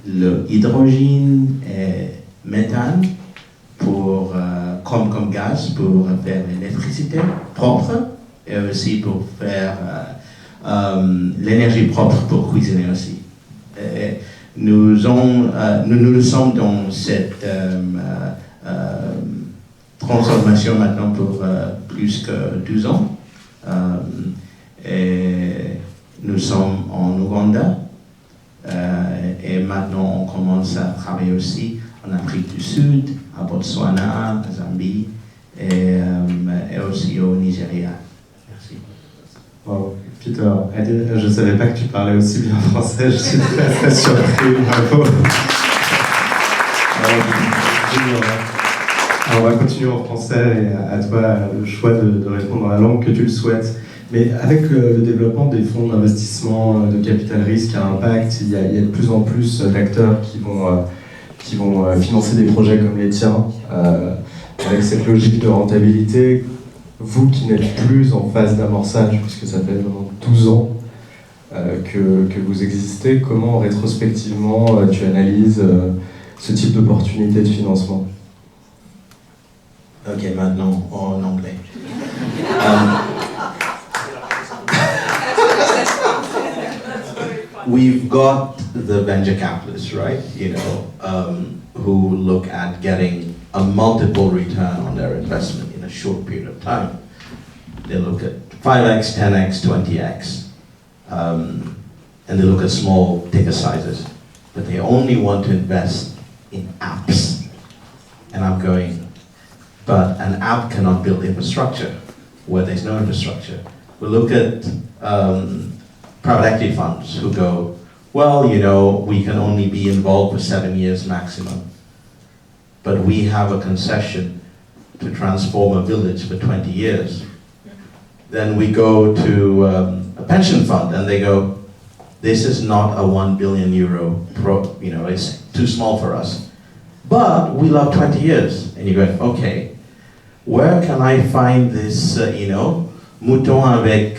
l'hydrogène et méthane comme gaz pour faire l'électricité propre et aussi pour faire l'énergie propre pour cuisiner aussi. Et nous sommes dans cette transformation maintenant pour plus que 12 ans. Et nous sommes en Ouganda. Et maintenant, on commence à travailler aussi en Afrique du Sud, à Botswana, à Zambie et aussi au Nigeria. Merci. Wow. Peter, je ne savais pas que tu parlais aussi bien français, je suis très très surpris, bravo. Alors, on va continuer en français et à toi le choix de répondre dans la langue que tu le souhaites. Mais avec le développement des fonds d'investissement de capital risque à impact, il y a de plus en plus d'acteurs qui vont financer des projets comme les tiens, avec cette logique de rentabilité. Vous qui n'êtes plus en phase d'amorçage, puisque ça fait vraiment 12 ans que vous existez, comment rétrospectivement tu analyses ce type d'opportunité de financement? Ok, maintenant en anglais. We've got the venture capitalists, right? Who look at getting a multiple return on their investment in a short period of time. They look at 5x, 10x, 20x, and they look at small ticket sizes, but they only want to invest in apps. And I'm going, but an app cannot build infrastructure where there's no infrastructure. We look at private equity funds who go, well, we can only be involved for 7 years maximum, but we have a concession to transform a village for 20 years. Then we go to a pension fund and they go, This is not a 1 billion euro it's too small for us. But we love 20 years. And you go, okay, where can I find this, mouton avec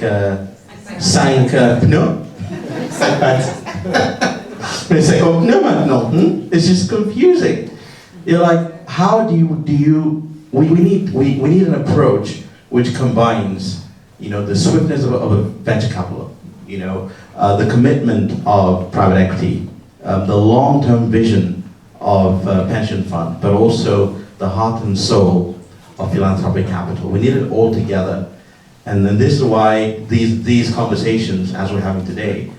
5 pneus? 5 pattes. Mais c'est comme pneus maintenant. It's just confusing. You're like, how do you we need an approach which combines, the swiftness of a venture capital, the commitment of private equity, the long-term vision of pension fund, but also the heart and soul of philanthropic capital. We need it all together. And then this is why these conversations, as we're having today,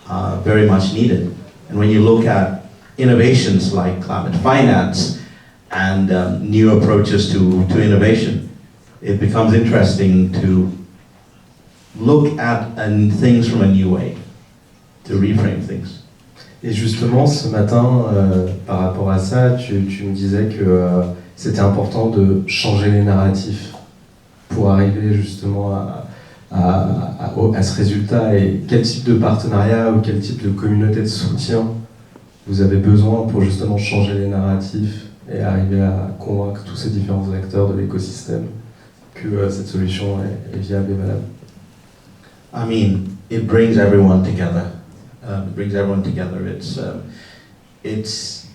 are very much needed. And when you look at innovations like climate finance and new approaches to innovation, it becomes interesting to look at things from a new way, to reframe things. Et justement, ce matin, par rapport à ça, tu me disais que c'était important de changer les narratifs pour arriver justement à ce résultat. Et quel type de partenariat ou quel type de communauté de soutien vous avez besoin pour justement changer les narratifs et arriver à convaincre tous ces différents acteurs de l'écosystème que cette solution est viable et valable? I mean, it brings everyone together. It's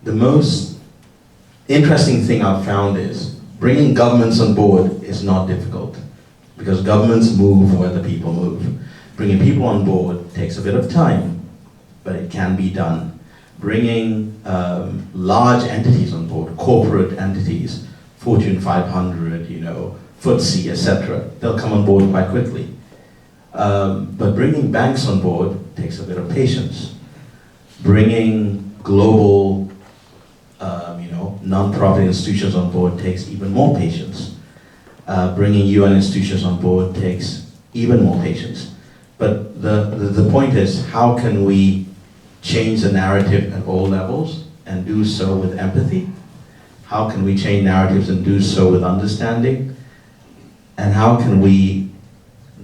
the most interesting thing I've found is bringing governments on board is not difficult because governments move where the people move. Bringing people on board takes a bit of time, but it can be done. Bringing large entities on board, corporate entities, Fortune 500, FTSE, etc., they'll come on board quite quickly. But bringing banks on board takes a bit of patience. Bringing global, non-profit institutions on board takes even more patience. Bringing UN institutions on board takes even more patience. But the point is, how can we change the narrative at all levels and do so with empathy? How can we change narratives and do so with understanding? And how can we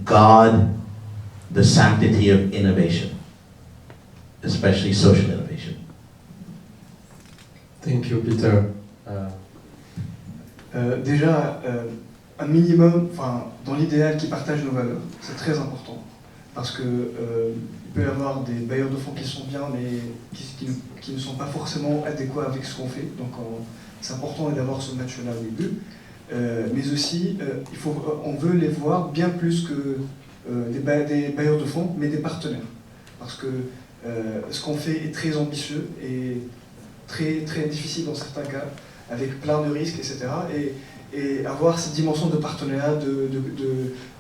guard the sanctity of innovation, especially social innovation? Thank you, Peter. Déjà, un minimum, dans l'idéal, qui partagent nos valeurs, c'est très important. Parce que il peut y avoir des bailleurs de fonds qui sont bien, mais qui ne sont pas forcément adéquats avec ce qu'on fait. Donc c'est important d'avoir ce match-là au début. Mais aussi, on veut les voir bien plus que des bailleurs de fonds, mais des partenaires. Parce que ce qu'on fait est très ambitieux et très, très difficile dans certains cas, avec plein de risques, etc. Et avoir cette dimension de partenariat,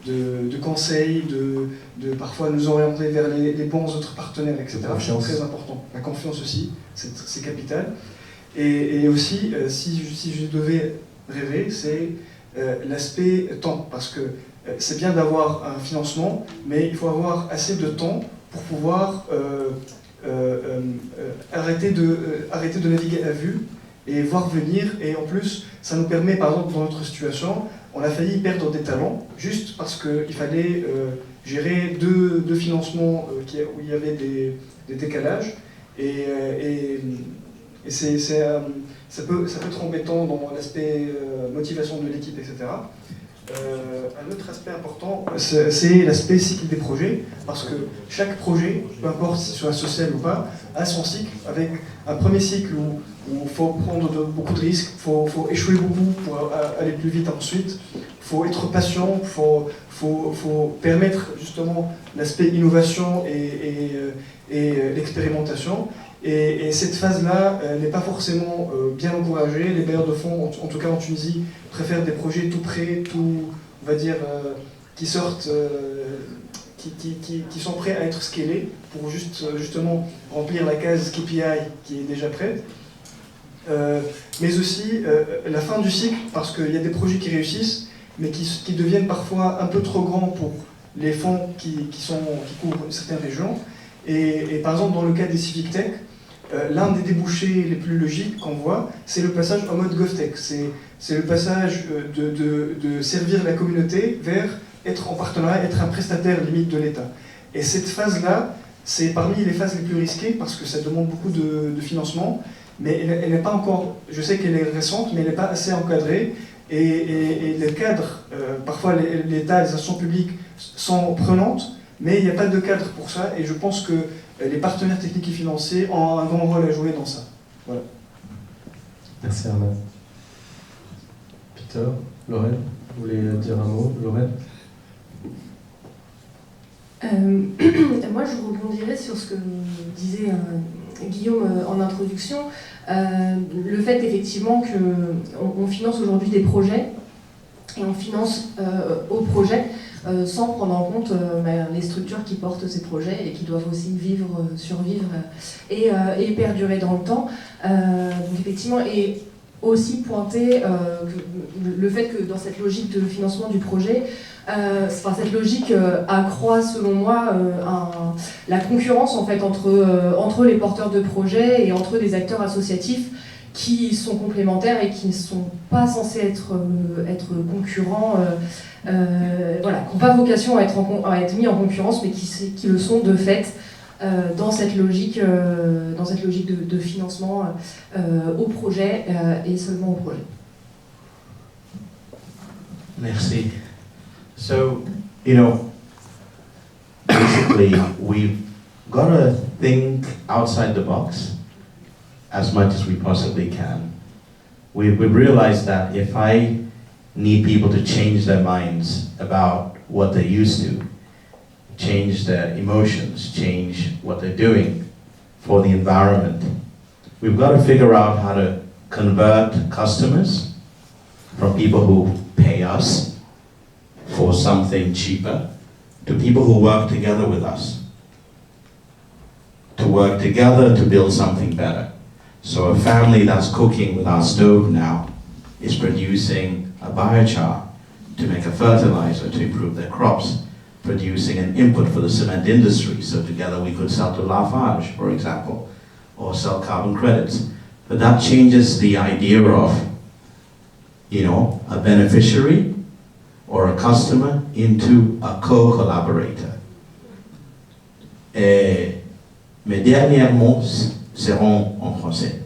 de conseil, de parfois nous orienter vers les bons autres partenaires, etc. C'est très important. La confiance aussi, c'est capital. Et aussi, si je devais rêver, c'est l'aspect temps, parce que c'est bien d'avoir un financement, mais il faut avoir assez de temps pour pouvoir arrêter de naviguer à vue et voir venir. Et en plus, ça nous permet, par exemple, dans notre situation, on a failli perdre des talents, juste parce qu'il fallait gérer deux financements où il y avait des décalages. Et ça peut être embêtant dans l'aspect motivation de l'équipe, etc. Un autre aspect important, c'est l'aspect cycle des projets, parce que chaque projet, peu importe si ce soit social ou pas, a son cycle, avec un premier cycle où il faut prendre beaucoup de risques, il faut échouer beaucoup pour aller plus vite ensuite, il faut être patient, il faut permettre justement l'aspect innovation et l'expérimentation. Et cette phase-là n'est pas forcément bien encouragée. Les bailleurs de fonds, en tout cas en Tunisie, préfèrent des projets tout prêts, on va dire, qui sortent, qui sont prêts à être scalés pour justement remplir la case KPI qui est déjà prête. Mais aussi la fin du cycle, parce qu'il y a des projets qui réussissent, mais qui deviennent parfois un peu trop grands pour les fonds qui couvrent certaines régions. Et par exemple, dans le cas des Civic Tech, l'un des débouchés les plus logiques qu'on voit, c'est le passage en mode GovTech. C'est le passage de servir la communauté vers être en partenariat, être un prestataire limite de l'État. Et cette phase-là, c'est parmi les phases les plus risquées parce que ça demande beaucoup de financement, mais elle n'est pas encore, je sais qu'elle est récente, mais elle n'est pas assez encadrée. Et les cadres, parfois l'État, les institutions publiques sont prenantes, mais il n'y a pas de cadre pour ça, et je pense que les partenaires techniques et financiers ont un grand rôle à jouer dans ça. Voilà. Merci Arnaud. Peter, Lorraine, vous voulez dire un mot, Lorraine? Moi, je rebondirais sur ce que disait Guillaume en introduction. Le fait effectivement qu'on finance aujourd'hui des projets et on finance au projet sans prendre en compte les structures qui portent ces projets et qui doivent aussi survivre et perdurer dans le temps. Donc effectivement, et aussi pointer le fait que dans cette logique de financement du projet, cette logique accroît selon moi la concurrence en fait entre les porteurs de projets et entre des acteurs associatifs qui sont complémentaires et qui ne sont pas censés être concurrents, qui n'ont pas vocation à être mis en concurrence, mais qui le sont de fait dans cette logique de financement au projet et seulement au projet. Merci. So, basically, we've got to think outside the box as much as we possibly can. We've realized that if I need people to change their minds about what they're used to, change their emotions, change what they're doing for the environment, we've got to figure out how to convert customers from people who pay us for something cheaper to people who work together with us, to work together to build something better. So a family that's cooking with our stove now is producing a biochar to make a fertilizer to improve their crops, producing an input for the cement industry, so together we could sell to Lafarge, for example, or sell carbon credits. But that changes the idea of, a beneficiary or a customer into a co-collaborator. Et mes derniers mots seront en français.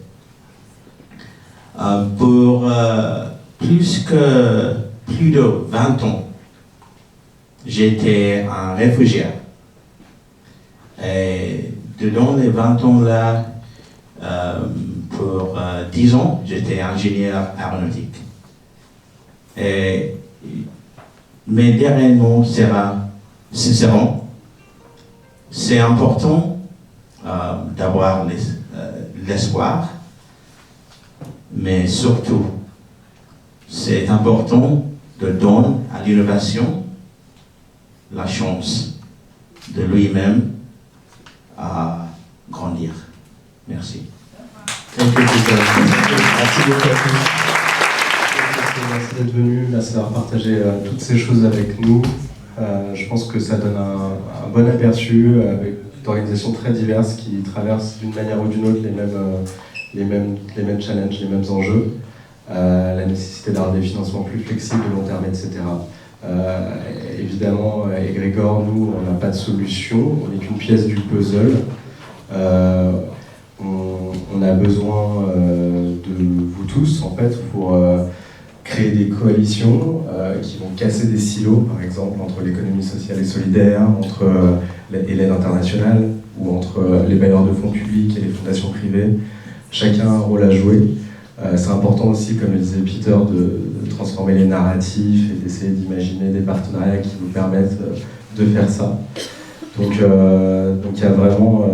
Pour plus de 20 ans, j'étais un réfugié. Et dedans les 20 ans-là, pour 10 ans, j'étais ingénieur aéronautique. Et mes derniers mots seront, c'est important d'avoir l'espoir, mais surtout, c'est important de donner à l'innovation la chance de lui-même à grandir. Merci. Merci beaucoup à tous. Merci d'être venu, merci d'avoir partagé toutes ces choses avec nous. Je pense que ça donne un bon aperçu avec d'organisations très diverses qui traversent d'une manière ou d'une autre les mêmes challenges, les mêmes enjeux. La nécessité d'avoir des financements plus flexibles, long terme, etc. Évidemment, Egrégor, nous, on n'a pas de solution, on n'est qu'une pièce du puzzle. On a besoin de vous tous, en fait, pour créer des coalitions qui vont casser des silos, par exemple, entre l'économie sociale et solidaire, entre l'aide internationale, ou entre les bailleurs de fonds publics et les fondations privées. Chacun a un rôle à jouer. C'est important aussi, comme le disait Peter, de transformer les narratifs et d'essayer d'imaginer des partenariats qui nous permettent de faire ça. Donc il y a vraiment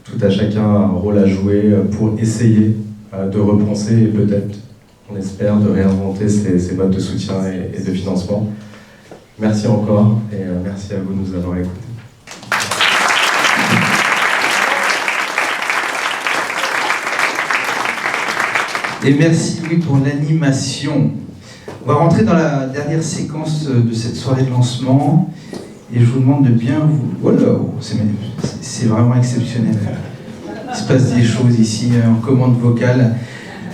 tout à chacun un rôle à jouer pour essayer de repenser et peut-être, on espère, de réinventer ces modes de soutien et de financement. Merci encore et merci à vous de nous avoir écoutés. Et merci Louis pour l'animation. On va rentrer dans la dernière séquence de cette soirée de lancement et je vous demande de bien vous... Voilà, c'est vraiment exceptionnel. Il se passe des choses ici en commande vocale.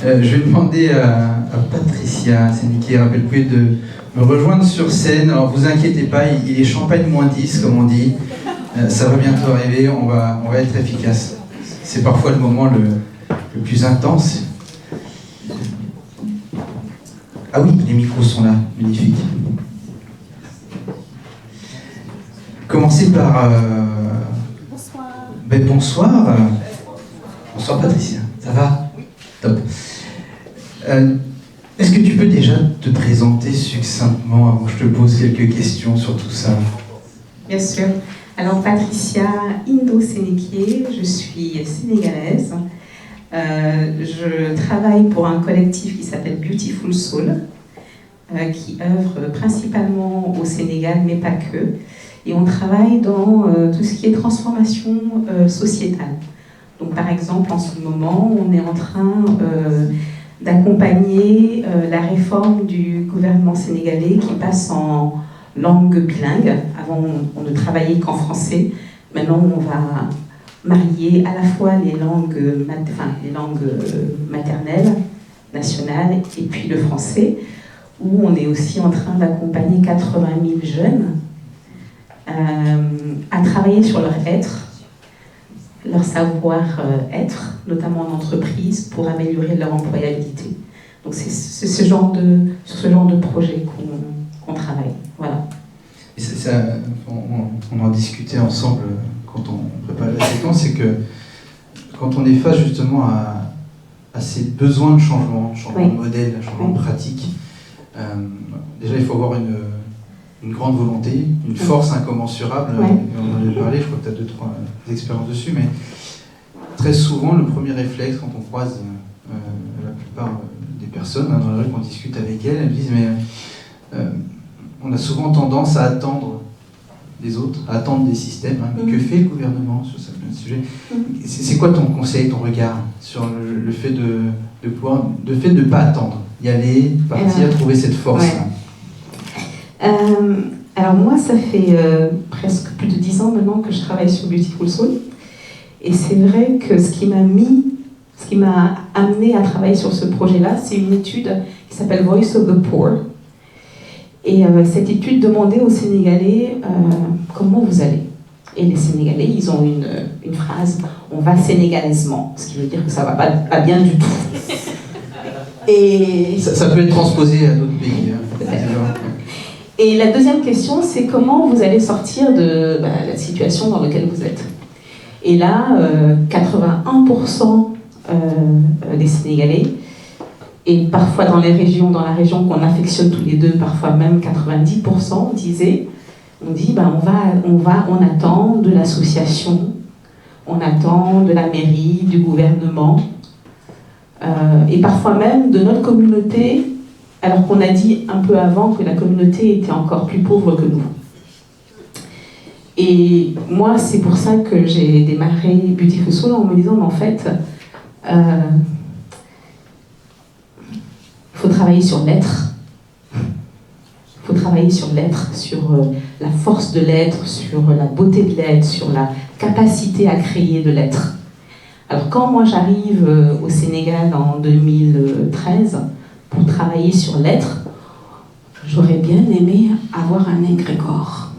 Je vais demander à Patricia, c'est Niki et Rappel, vous pouvez de me rejoindre sur scène. Alors vous inquiétez pas, il est champagne moins 10 comme on dit. Ça va bientôt arriver, on va être efficace. C'est parfois le moment le plus intense. Ah oui, les micros sont là, magnifique. Commencez par... Bonsoir. Ben, bonsoir. Bonsoir Patricia, ça va? Oui. Top. Est-ce que tu peux déjà te présenter succinctement avant que je te pose quelques questions sur tout ça? Bien sûr. Alors, Patricia Indo-Sénéquier, je suis sénégalaise. Je travaille pour un collectif qui s'appelle Beautiful Soul, qui œuvre principalement au Sénégal, mais pas que. Et on travaille dans tout ce qui est transformation sociétale. Donc, par exemple, en ce moment, on est en train d'accompagner la réforme du gouvernement sénégalais qui passe en langue bilingue. Avant, on ne travaillait qu'en français. Maintenant, on va marier à la fois les langues maternelles, nationales, et puis le français, où on est aussi en train d'accompagner 80 000 jeunes à travailler sur leur être, leur savoir-être, notamment en entreprise, pour améliorer leur employabilité. Donc c'est sur ce genre de projet qu'on travaille. Voilà. Et on en discutait ensemble quand on prépare la séquence, c'est que quand on est face justement à ces besoins de changement Oui. de modèle, changement de pratique, déjà il faut avoir une grande volonté, une force incommensurable. Oui. On en a parlé, je crois que tu as 2-3 expériences dessus, mais très souvent le premier réflexe quand on croise la plupart des personnes dans la rue, qu'on discute avec elles disent mais on a souvent tendance à attendre des autres, à attendre des systèmes. Mais que fait le gouvernement sur ce sujet? C'est quoi ton conseil, ton regard sur le fait de pouvoir, le fait de ne pas attendre, y aller, partir, trouver cette force? Ouais. Alors moi, ça fait presque plus de 10 ans maintenant que je travaille sur Beautiful Soul. Et c'est vrai que ce qui m'a amené à travailler sur ce projet-là, c'est une étude qui s'appelle Voice of the Poor. Et cette étude demandait aux Sénégalais comment vous allez. Et les Sénégalais, ils ont une phrase, on va sénégalaisement, ce qui veut dire que ça va pas bien du tout. Et ça peut être transposé à d'autres pays. Et la deuxième question, c'est comment vous allez sortir de la situation dans laquelle vous êtes. Et là, 81% des Sénégalais, et parfois dans la région qu'on affectionne tous les deux, parfois même 90%, on dit on attend de l'association, on attend de la mairie, du gouvernement, et parfois même de notre communauté, alors qu'on a dit un peu avant que la communauté était encore plus pauvre que nous. Et moi, c'est pour ça que j'ai démarré Beautiful Soul en me disant, mais en fait, il faut travailler sur l'être. Il faut travailler sur l'être, sur la force de l'être, sur la beauté de l'être, sur la capacité à créer de l'être. Alors quand moi j'arrive au Sénégal en 2013 pour travailler sur l'être, j'aurais bien aimé avoir un égrégore.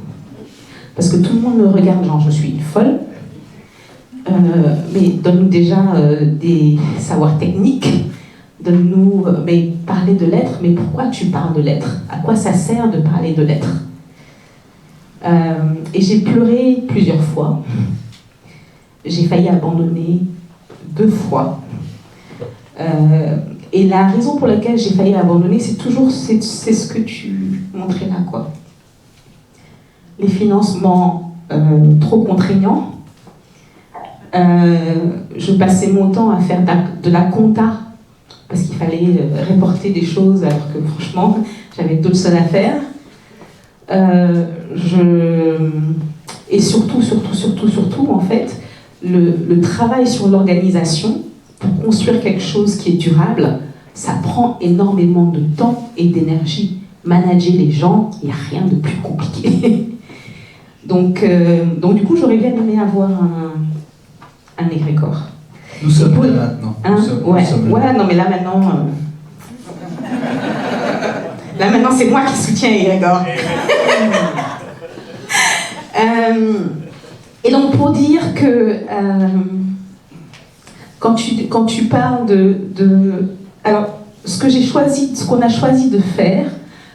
Parce que tout le monde me regarde, genre je suis une folle, mais donne-nous déjà des savoirs techniques, donne-nous, mais parler de l'être, mais pourquoi tu parles de l'être? À quoi ça sert de parler de l'être? Et j'ai pleuré plusieurs fois, j'ai failli abandonner 2 fois. Et la raison pour laquelle j'ai failli abandonner, c'est ce que tu montrais là, quoi. Les financements trop contraignants. Je passais mon temps à faire de la compta parce qu'il fallait reporter des choses alors que franchement j'avais d'autres choses à faire. Et surtout en fait, le travail sur l'organisation pour construire quelque chose qui est durable, ça prend énormément de temps et d'énergie. Manager les gens, il n'y a rien de plus compliqué. Donc du coup, j'aurais bien aimé avoir un égrégore. Nous sommes là maintenant. Ouais, non, mais là maintenant... Là maintenant, c'est moi qui soutiens l'égrégore. Et donc pour dire que quand tu parles alors ce qu'on a choisi de faire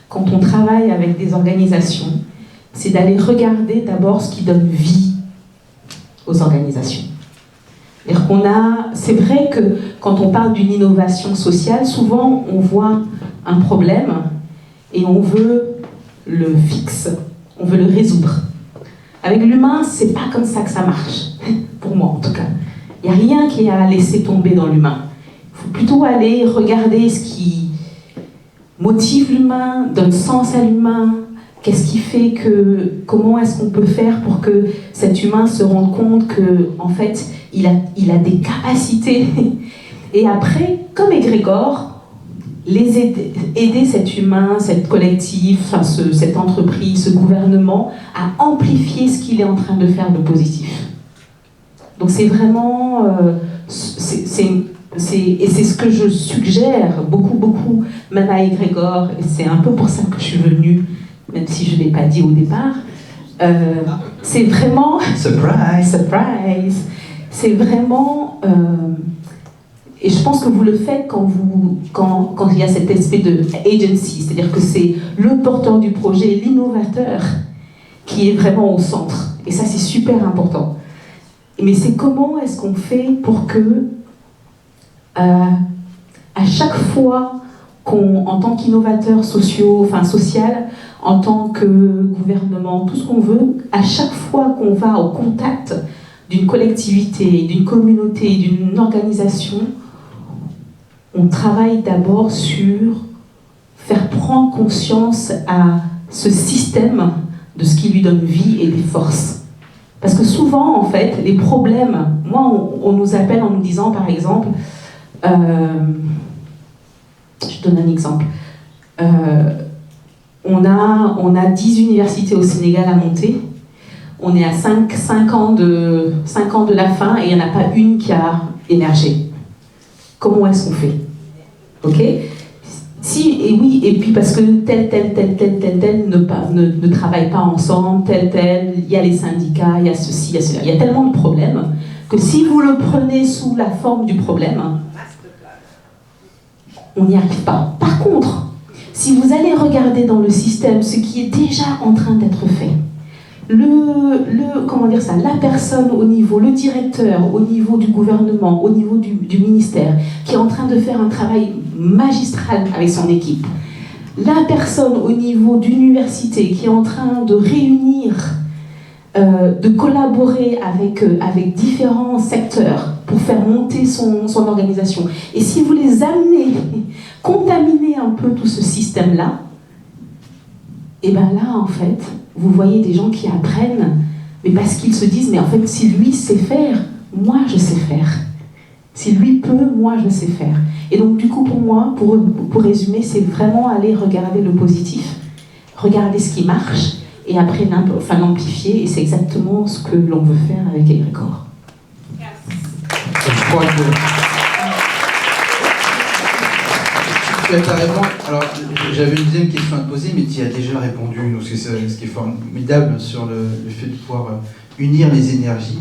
quand on travaille avec des organisations, c'est d'aller regarder d'abord ce qui donne vie aux organisations. C'est vrai que quand on parle d'une innovation sociale, souvent on voit un problème et on veut le fixer, on veut le résoudre. Avec l'humain, c'est pas comme ça que ça marche, pour moi en tout cas. Il n'y a rien qui est à laisser tomber dans l'humain. Il faut plutôt aller regarder ce qui motive l'humain, donne sens à l'humain, qu'est-ce qui fait comment est-ce qu'on peut faire pour que cet humain se rende compte que, en fait, il a des capacités. Et après, comme égrégore, aider cet humain, cette collectif, cette entreprise, ce gouvernement à amplifier ce qu'il est en train de faire de positif. Donc c'est vraiment, et c'est ce que je suggère beaucoup, même à égrégore, et c'est un peu pour ça que je suis venue, même si je ne l'ai pas dit au départ. C'est vraiment... Surprise! Surprise! C'est vraiment... et je pense que vous le faites quand il y a cet aspect de agency, c'est-à-dire que c'est le porteur du projet, l'innovateur, qui est vraiment au centre. Et ça, c'est super important. Mais c'est comment est-ce qu'on fait pour que, à chaque fois en tant qu'innovateur social, en tant que gouvernement, tout ce qu'on veut, à chaque fois qu'on va au contact d'une collectivité, d'une communauté, d'une organisation, on travaille d'abord sur faire prendre conscience à ce système de ce qui lui donne vie et des forces. Parce que souvent, en fait, les problèmes, on nous appelle en nous disant, par exemple, je donne un exemple, on a 10 universités au Sénégal à monter, on est à 5 ans de la fin et il n'y en a pas une qui a émergé. Comment est-ce qu'on fait? Ok? Et puis parce que tel ne travaille pas ensemble, il y a les syndicats, il y a ceci, il y a cela. Il y a tellement de problèmes que si vous le prenez sous la forme du problème, on n'y arrive pas. Par contre, si vous allez regarder dans le système ce qui est déjà en train d'être fait, la personne au niveau, le directeur au niveau du gouvernement, au niveau du ministère, qui est en train de faire un travail magistral avec son équipe, la personne au niveau d'université qui est en train de réunir, de collaborer avec différents secteurs pour faire monter son organisation. Et si vous les amenez, contaminez un peu tout ce système-là, et bien là, en fait, vous voyez des gens qui apprennent, mais parce qu'ils se disent, mais en fait, si lui sait faire, moi je sais faire. Si lui peut, moi je sais faire. Et donc du coup, pour moi, pour résumer, c'est vraiment aller regarder le positif, regarder ce qui marche, et après l'amplifier, et c'est exactement ce que l'on veut faire avec égrégore. Je crois que... Tu as raison. Alors, j'avais une deuxième question à te poser, mais tu y as déjà répondu. Donc, c'est ce qui est formidable sur le fait de pouvoir unir les énergies.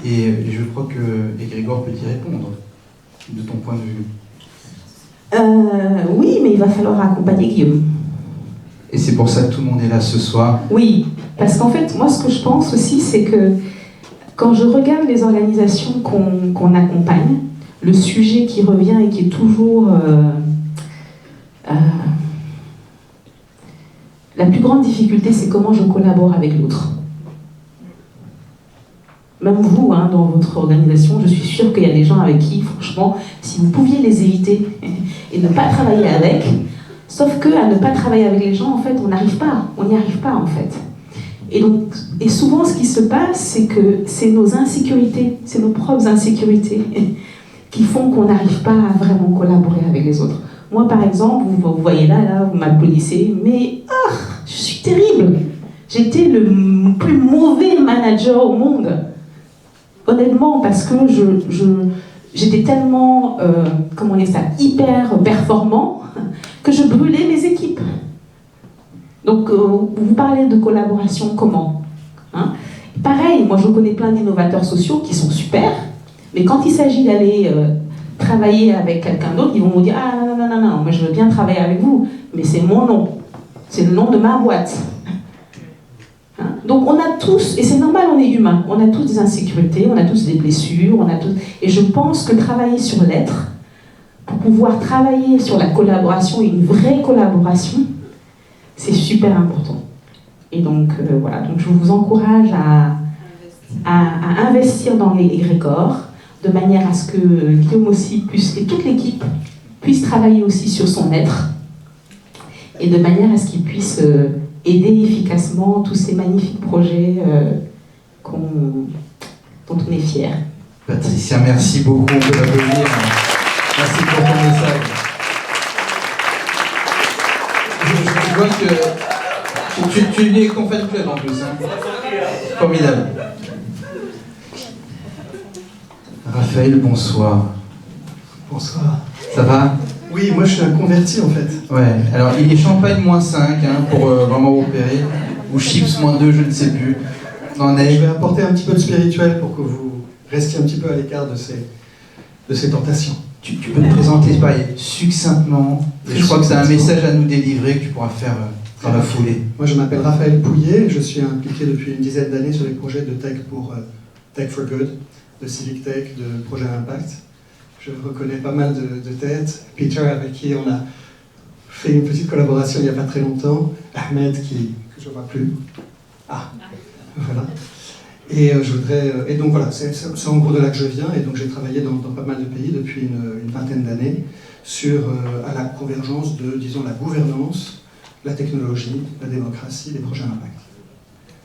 Et je crois que égrégore peut y répondre, de ton point de vue. Oui, mais il va falloir accompagner Guillaume. Et c'est pour ça que tout le monde est là ce soir. Oui, parce qu'en fait, moi, ce que je pense aussi, c'est que quand je regarde les organisations qu'on accompagne, le sujet qui revient et qui est toujours... la plus grande difficulté, c'est comment je collabore avec l'autre. Même vous, dans votre organisation, je suis sûre qu'il y a des gens avec qui, franchement, si vous pouviez les éviter et ne pas travailler avec, sauf qu'à ne pas travailler avec les gens, en fait, on n'y arrive pas, en fait. Et souvent, ce qui se passe, c'est que c'est nos insécurités, c'est nos propres insécurités qui font qu'on n'arrive pas à vraiment collaborer avec les autres. Moi, par exemple, vous voyez là, vous m'applaudissez, mais je suis terrible. J'étais le plus mauvais manager au monde. Honnêtement, parce que j'étais tellement, hyper performant que je brûlais mes équipes. Donc, vous parlez de collaboration comment, Pareil, moi je connais plein d'innovateurs sociaux qui sont super, mais quand il s'agit d'aller travailler avec quelqu'un d'autre, ils vont vous dire « Ah non, non, non, non, moi je veux bien travailler avec vous, mais c'est mon nom, c'est le nom de ma boîte. » Hein? Donc on a tous, et c'est normal, on est humain, on a tous des insécurités, on a tous des blessures, on a tous... et je pense que travailler sur l'être, pour pouvoir travailler sur la collaboration, une vraie collaboration, c'est super important. Et donc voilà, donc je vous encourage à investir dans les égrégores, de manière à ce que Guillaume aussi puisse, et toute l'équipe puisse travailler aussi sur son être, et de manière à ce qu'il puisse aider efficacement tous ces magnifiques projets dont on est fiers. Patricia, merci beaucoup, on peut l'applaudir. Merci pour ton message. Je vois que tu es venu avec ton fan club en plus. Hein. Formidable. Raphaël, bonsoir. Bonsoir. Ça va? Oui, moi je suis un converti en fait. Ouais, alors il est champagne -5 hein, pour vraiment vous opérer, ou chips -2, je ne sais plus. Non, je vais apporter un petit peu de spirituel pour que vous restiez un petit peu à l'écart de ces tentations. Tu peux te présenter pareil, succinctement, et je crois que c'est un message à nous délivrer que tu pourras faire dans la foulée. Moi je m'appelle Raphaël Pouillet, je suis impliqué depuis une dizaine d'années sur les projets de Tech pour Tech for Good, de Civic Tech, de Projet Impact. Je reconnais pas mal de têtes. Peter, avec qui on a fait une petite collaboration il n'y a pas très longtemps. Ahmed, que je ne vois plus. Ah, voilà. Et et donc voilà, c'est en gros de là que je viens. Et donc j'ai travaillé dans pas mal de pays depuis une vingtaine d'années à la convergence de, disons, la gouvernance, la technologie, la démocratie, les projets Impact.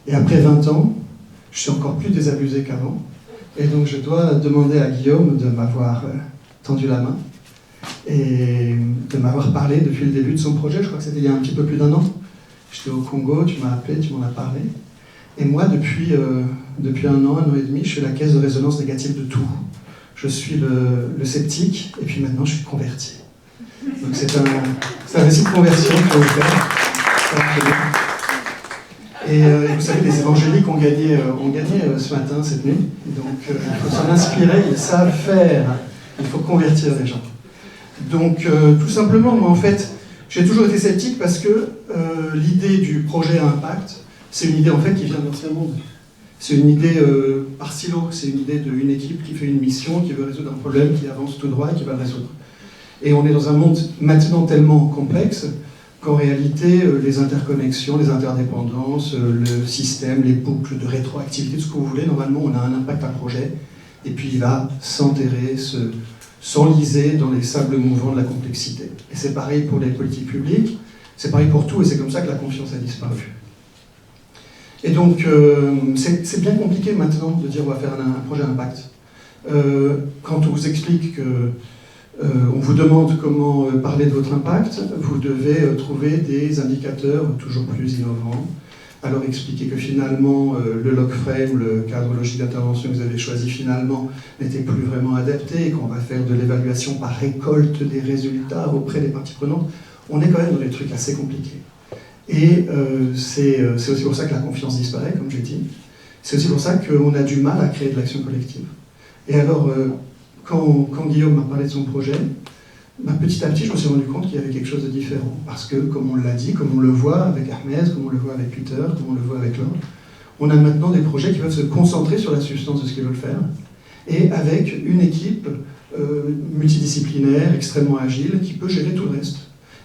Et après 20 ans, je suis encore plus désabusé qu'avant. Et donc je dois demander à Guillaume de m'avoir tendu la main et de m'avoir parlé depuis le début de son projet. Je crois que c'était il y a un petit peu plus d'1 an. J'étais au Congo, tu m'as appelé, tu m'en as parlé. Et moi, depuis 1 an, 1 an et demi, je suis la caisse de résonance négative de tout. Je suis le sceptique, et puis maintenant je suis converti. Donc c'est un récit de conversion que je vais faire. Et vous savez, les évangéliques ont gagné ce matin, cette nuit. Donc il faut s'en inspirer, ils savent faire. Il faut convertir les gens. Donc tout simplement, moi en fait, j'ai toujours été sceptique parce que l'idée du projet à impact, c'est une idée en fait qui vient de l'ancien monde. C'est une idée par silo, c'est une idée d'une équipe qui fait une mission, qui veut résoudre un problème, qui avance tout droit et qui va le résoudre. Et on est dans un monde maintenant tellement complexe qu'en réalité, les interconnexions, les interdépendances, le système, les boucles de rétroactivité, tout ce que vous voulez, normalement, on a un impact à projet, et puis il va s'enterrer, s'enliser dans les sables mouvants de la complexité. Et c'est pareil pour les politiques publiques, c'est pareil pour tout, et c'est comme ça que la confiance a disparu. Et donc, c'est bien compliqué maintenant de dire on va faire un projet impact. Quand on vous explique que on vous demande comment parler de votre impact, vous devez trouver des indicateurs toujours plus innovants. Alors expliquer que finalement le log frame, le cadre logique d'intervention que vous avez choisi finalement n'était plus vraiment adapté et qu'on va faire de l'évaluation par récolte des résultats auprès des parties prenantes. On est quand même dans des trucs assez compliqués. Et c'est aussi pour ça que la confiance disparaît, comme j'ai dit. C'est aussi pour ça qu'on a du mal à créer de l'action collective. Et alors, quand Guillaume m'a parlé de son projet, petit à petit, je me suis rendu compte qu'il y avait quelque chose de différent. Parce que, comme on l'a dit, comme on le voit avec Ahmed, comme on le voit avec Peter, comme on le voit avec Laure, on a maintenant des projets qui peuvent se concentrer sur la substance de ce qu'ils veulent faire, et avec une équipe multidisciplinaire, extrêmement agile, qui peut gérer tout le reste,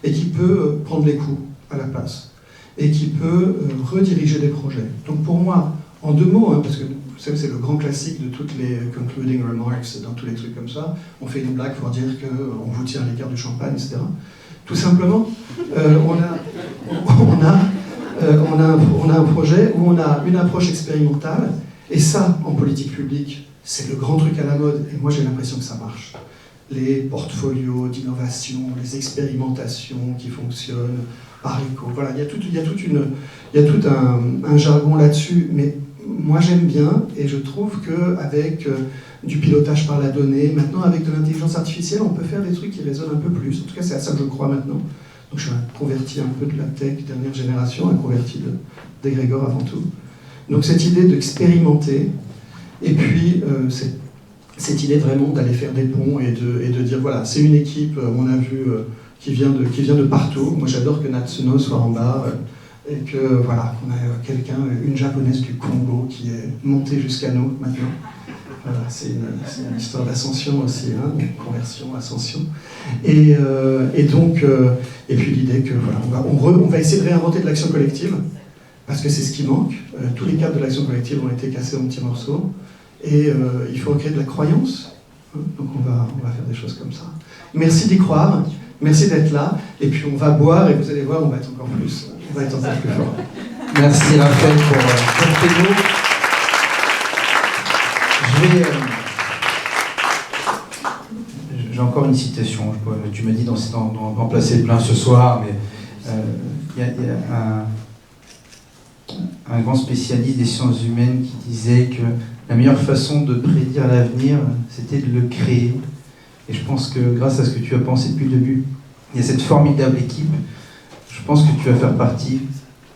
et qui peut prendre les coups à la place, et qui peut rediriger des projets. Donc pour moi, en 2 mots, hein, parce que vous savez, c'est le grand classique de toutes les concluding remarks, dans tous les trucs comme ça. On fait une blague pour dire qu'on vous tire l'écart du champagne, etc. Tout simplement, on a un projet où on a une approche expérimentale, et ça, en politique publique, c'est le grand truc à la mode, et moi j'ai l'impression que ça marche. Les portfolios d'innovation, les expérimentations qui fonctionnent, par écho, voilà, il y a tout un jargon là-dessus, mais moi j'aime bien, et je trouve qu'avec du pilotage par la donnée, maintenant avec de l'intelligence artificielle, on peut faire des trucs qui résonnent un peu plus. En tout cas, c'est à ça que je crois maintenant. Donc je suis un converti un peu de la tech dernière génération, un converti d'égrégore avant tout. Donc cette idée d'expérimenter, et puis cette idée vraiment d'aller faire des ponts et de dire voilà, c'est une équipe, on a vu, qui vient de partout. Moi j'adore que Natsuno soit en bas et que voilà, qu'on a quelqu'un, une japonaise du Congo qui est montée jusqu'à nous maintenant. Voilà, c'est une histoire d'ascension aussi, hein, conversion, ascension. Et donc, et puis l'idée que voilà, on va essayer de réinventer de l'action collective, parce que c'est ce qui manque. Tous les cadres de l'action collective ont été cassés en petits morceaux, et il faut recréer de la croyance. Hein, donc on va faire des choses comme ça. Merci d'y croire, merci d'être là, et puis on va boire, et vous allez voir, on va être encore plus fort. Merci Raphaël pour tes mots. J'ai encore une citation. Tu m'as dit d'en placer plein ce soir, mais il y a un grand spécialiste des sciences humaines qui disait que la meilleure façon de prédire l'avenir, c'était de le créer. Et je pense que grâce à ce que tu as pensé depuis le début, il y a cette formidable équipe. Je pense que tu vas faire partie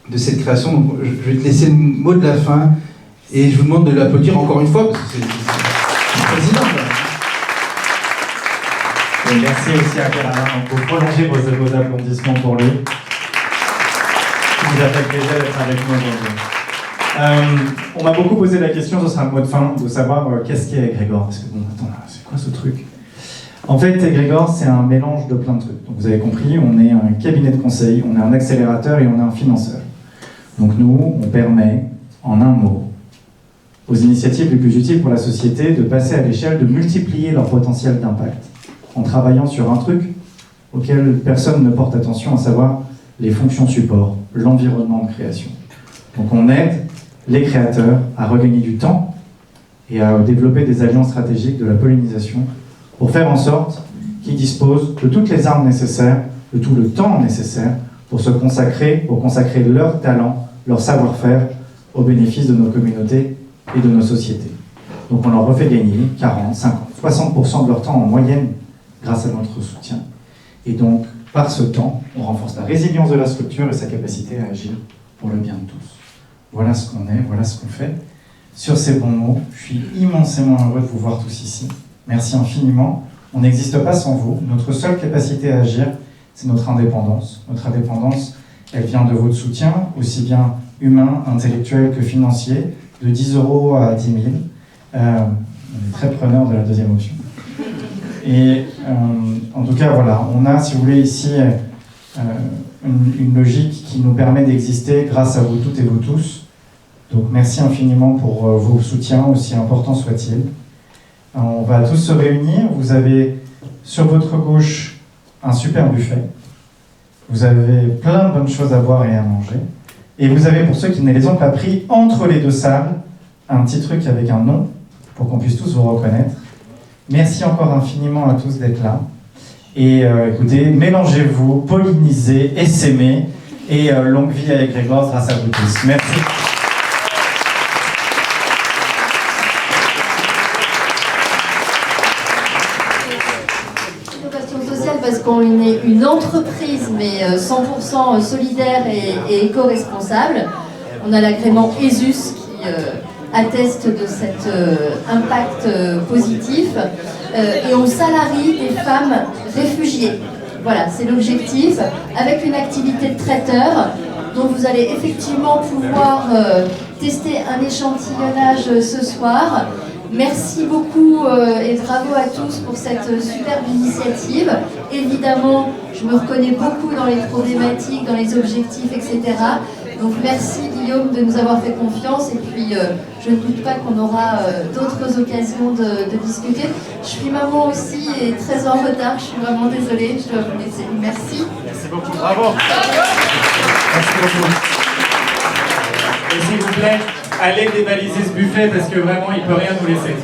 de cette création. Donc, je vais te laisser le mot de la fin. Et je vous demande de l'applaudir encore une fois, parce que c'est le président. Et merci aussi à Clara. Vous prolongez vos applaudissements pour lui. Il nous a fait plaisir d'être avec nous aujourd'hui. On m'a beaucoup posé la question, ce sera le mot de fin, de savoir qu'est-ce qu'est Egregor. Parce que bon, attends, c'est quoi ce truc? En fait, Egregor, c'est un mélange de plein de trucs. Donc vous avez compris, on est un cabinet de conseil, on est un accélérateur et on est un financeur. Donc nous, on permet, en un mot, aux initiatives les plus utiles pour la société de passer à l'échelle, de multiplier leur potentiel d'impact en travaillant sur un truc auquel personne ne porte attention, à savoir les fonctions support, l'environnement de création. Donc on aide les créateurs à regagner du temps et à développer des alliances stratégiques de la pollinisation pour faire en sorte qu'ils disposent de toutes les armes nécessaires, de tout le temps nécessaire pour consacrer leur talent, leur savoir-faire au bénéfice de nos communautés et de nos sociétés. Donc on leur refait gagner 40, 50, 60% de leur temps en moyenne grâce à notre soutien. Et donc, par ce temps, on renforce la résilience de la structure et sa capacité à agir pour le bien de tous. Voilà ce qu'on est, voilà ce qu'on fait. Sur ces bons mots, je suis immensément heureux de vous voir tous ici. Merci infiniment. On n'existe pas sans vous. Notre seule capacité à agir, c'est notre indépendance. Notre indépendance, elle vient de votre soutien, aussi bien humain, intellectuel que financier, de 10 € à 10 000. On est très preneur de la deuxième option. Et en tout cas, voilà, on a, si vous voulez, ici une logique qui nous permet d'exister grâce à vous toutes et vous tous. Donc merci infiniment pour vos soutiens, aussi importants soient-ils. On va tous se réunir. Vous avez sur votre gauche un super buffet. Vous avez plein de bonnes choses à boire et à manger. Et vous avez, pour ceux qui ne les ont pas pris, entre les deux salles, un petit truc avec un nom, pour qu'on puisse tous vous reconnaître. Merci encore infiniment à tous d'être là. Et écoutez, mélangez-vous, pollinisez, essaimez, et longue vie à Egregor grâce à vous tous. Merci. Innovation sociale parce qu'on est une entreprise, mais 100% solidaire et éco-responsable. On a l'agrément ESUS qui atteste de cet impact positif et on salarie des femmes réfugiées. Voilà, c'est l'objectif, avec une activité de traiteur dont vous allez effectivement pouvoir tester un échantillonnage ce soir. Merci beaucoup et bravo à tous pour cette superbe initiative. Évidemment, je me reconnais beaucoup dans les problématiques, dans les objectifs, etc. Donc merci Guillaume de nous avoir fait confiance et puis je ne doute pas qu'on aura d'autres occasions de discuter. Je suis maman aussi et très en retard, je suis vraiment désolée, je dois vous laisser. Merci. Merci beaucoup, bravo. Merci beaucoup. Et s'il vous plaît, allez dévaliser ce buffet parce que vraiment il ne peut rien nous laisser.